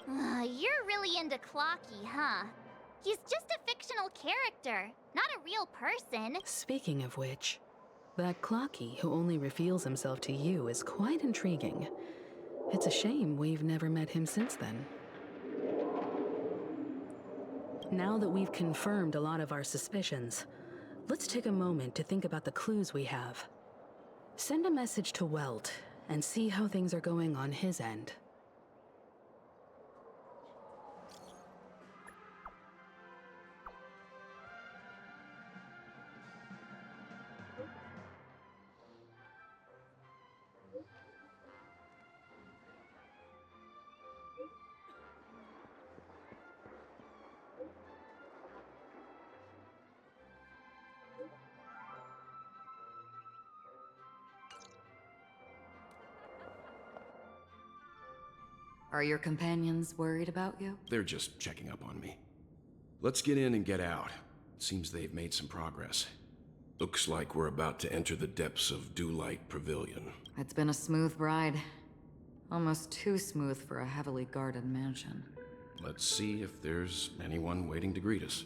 Speaker 19: You're really into Clocky, huh? He's just a fictional character, not a real person.
Speaker 5: Speaking of which, that Clocky who only reveals himself to you is quite intriguing. It's a shame we've never met him since then. Now that we've confirmed a lot of our suspicions, let's take a moment to think about the clues we have. Send a message to Welt and see how things are going on his end.
Speaker 11: Are your companions worried about you?
Speaker 10: They're just checking up on me. Let's get in and get out. Seems they've made some progress. Looks like we're about to enter the depths of Dewlight Pavilion.
Speaker 11: It's been a smooth ride. Almost too smooth for a heavily guarded mansion.
Speaker 10: Let's see if there's anyone waiting to greet us.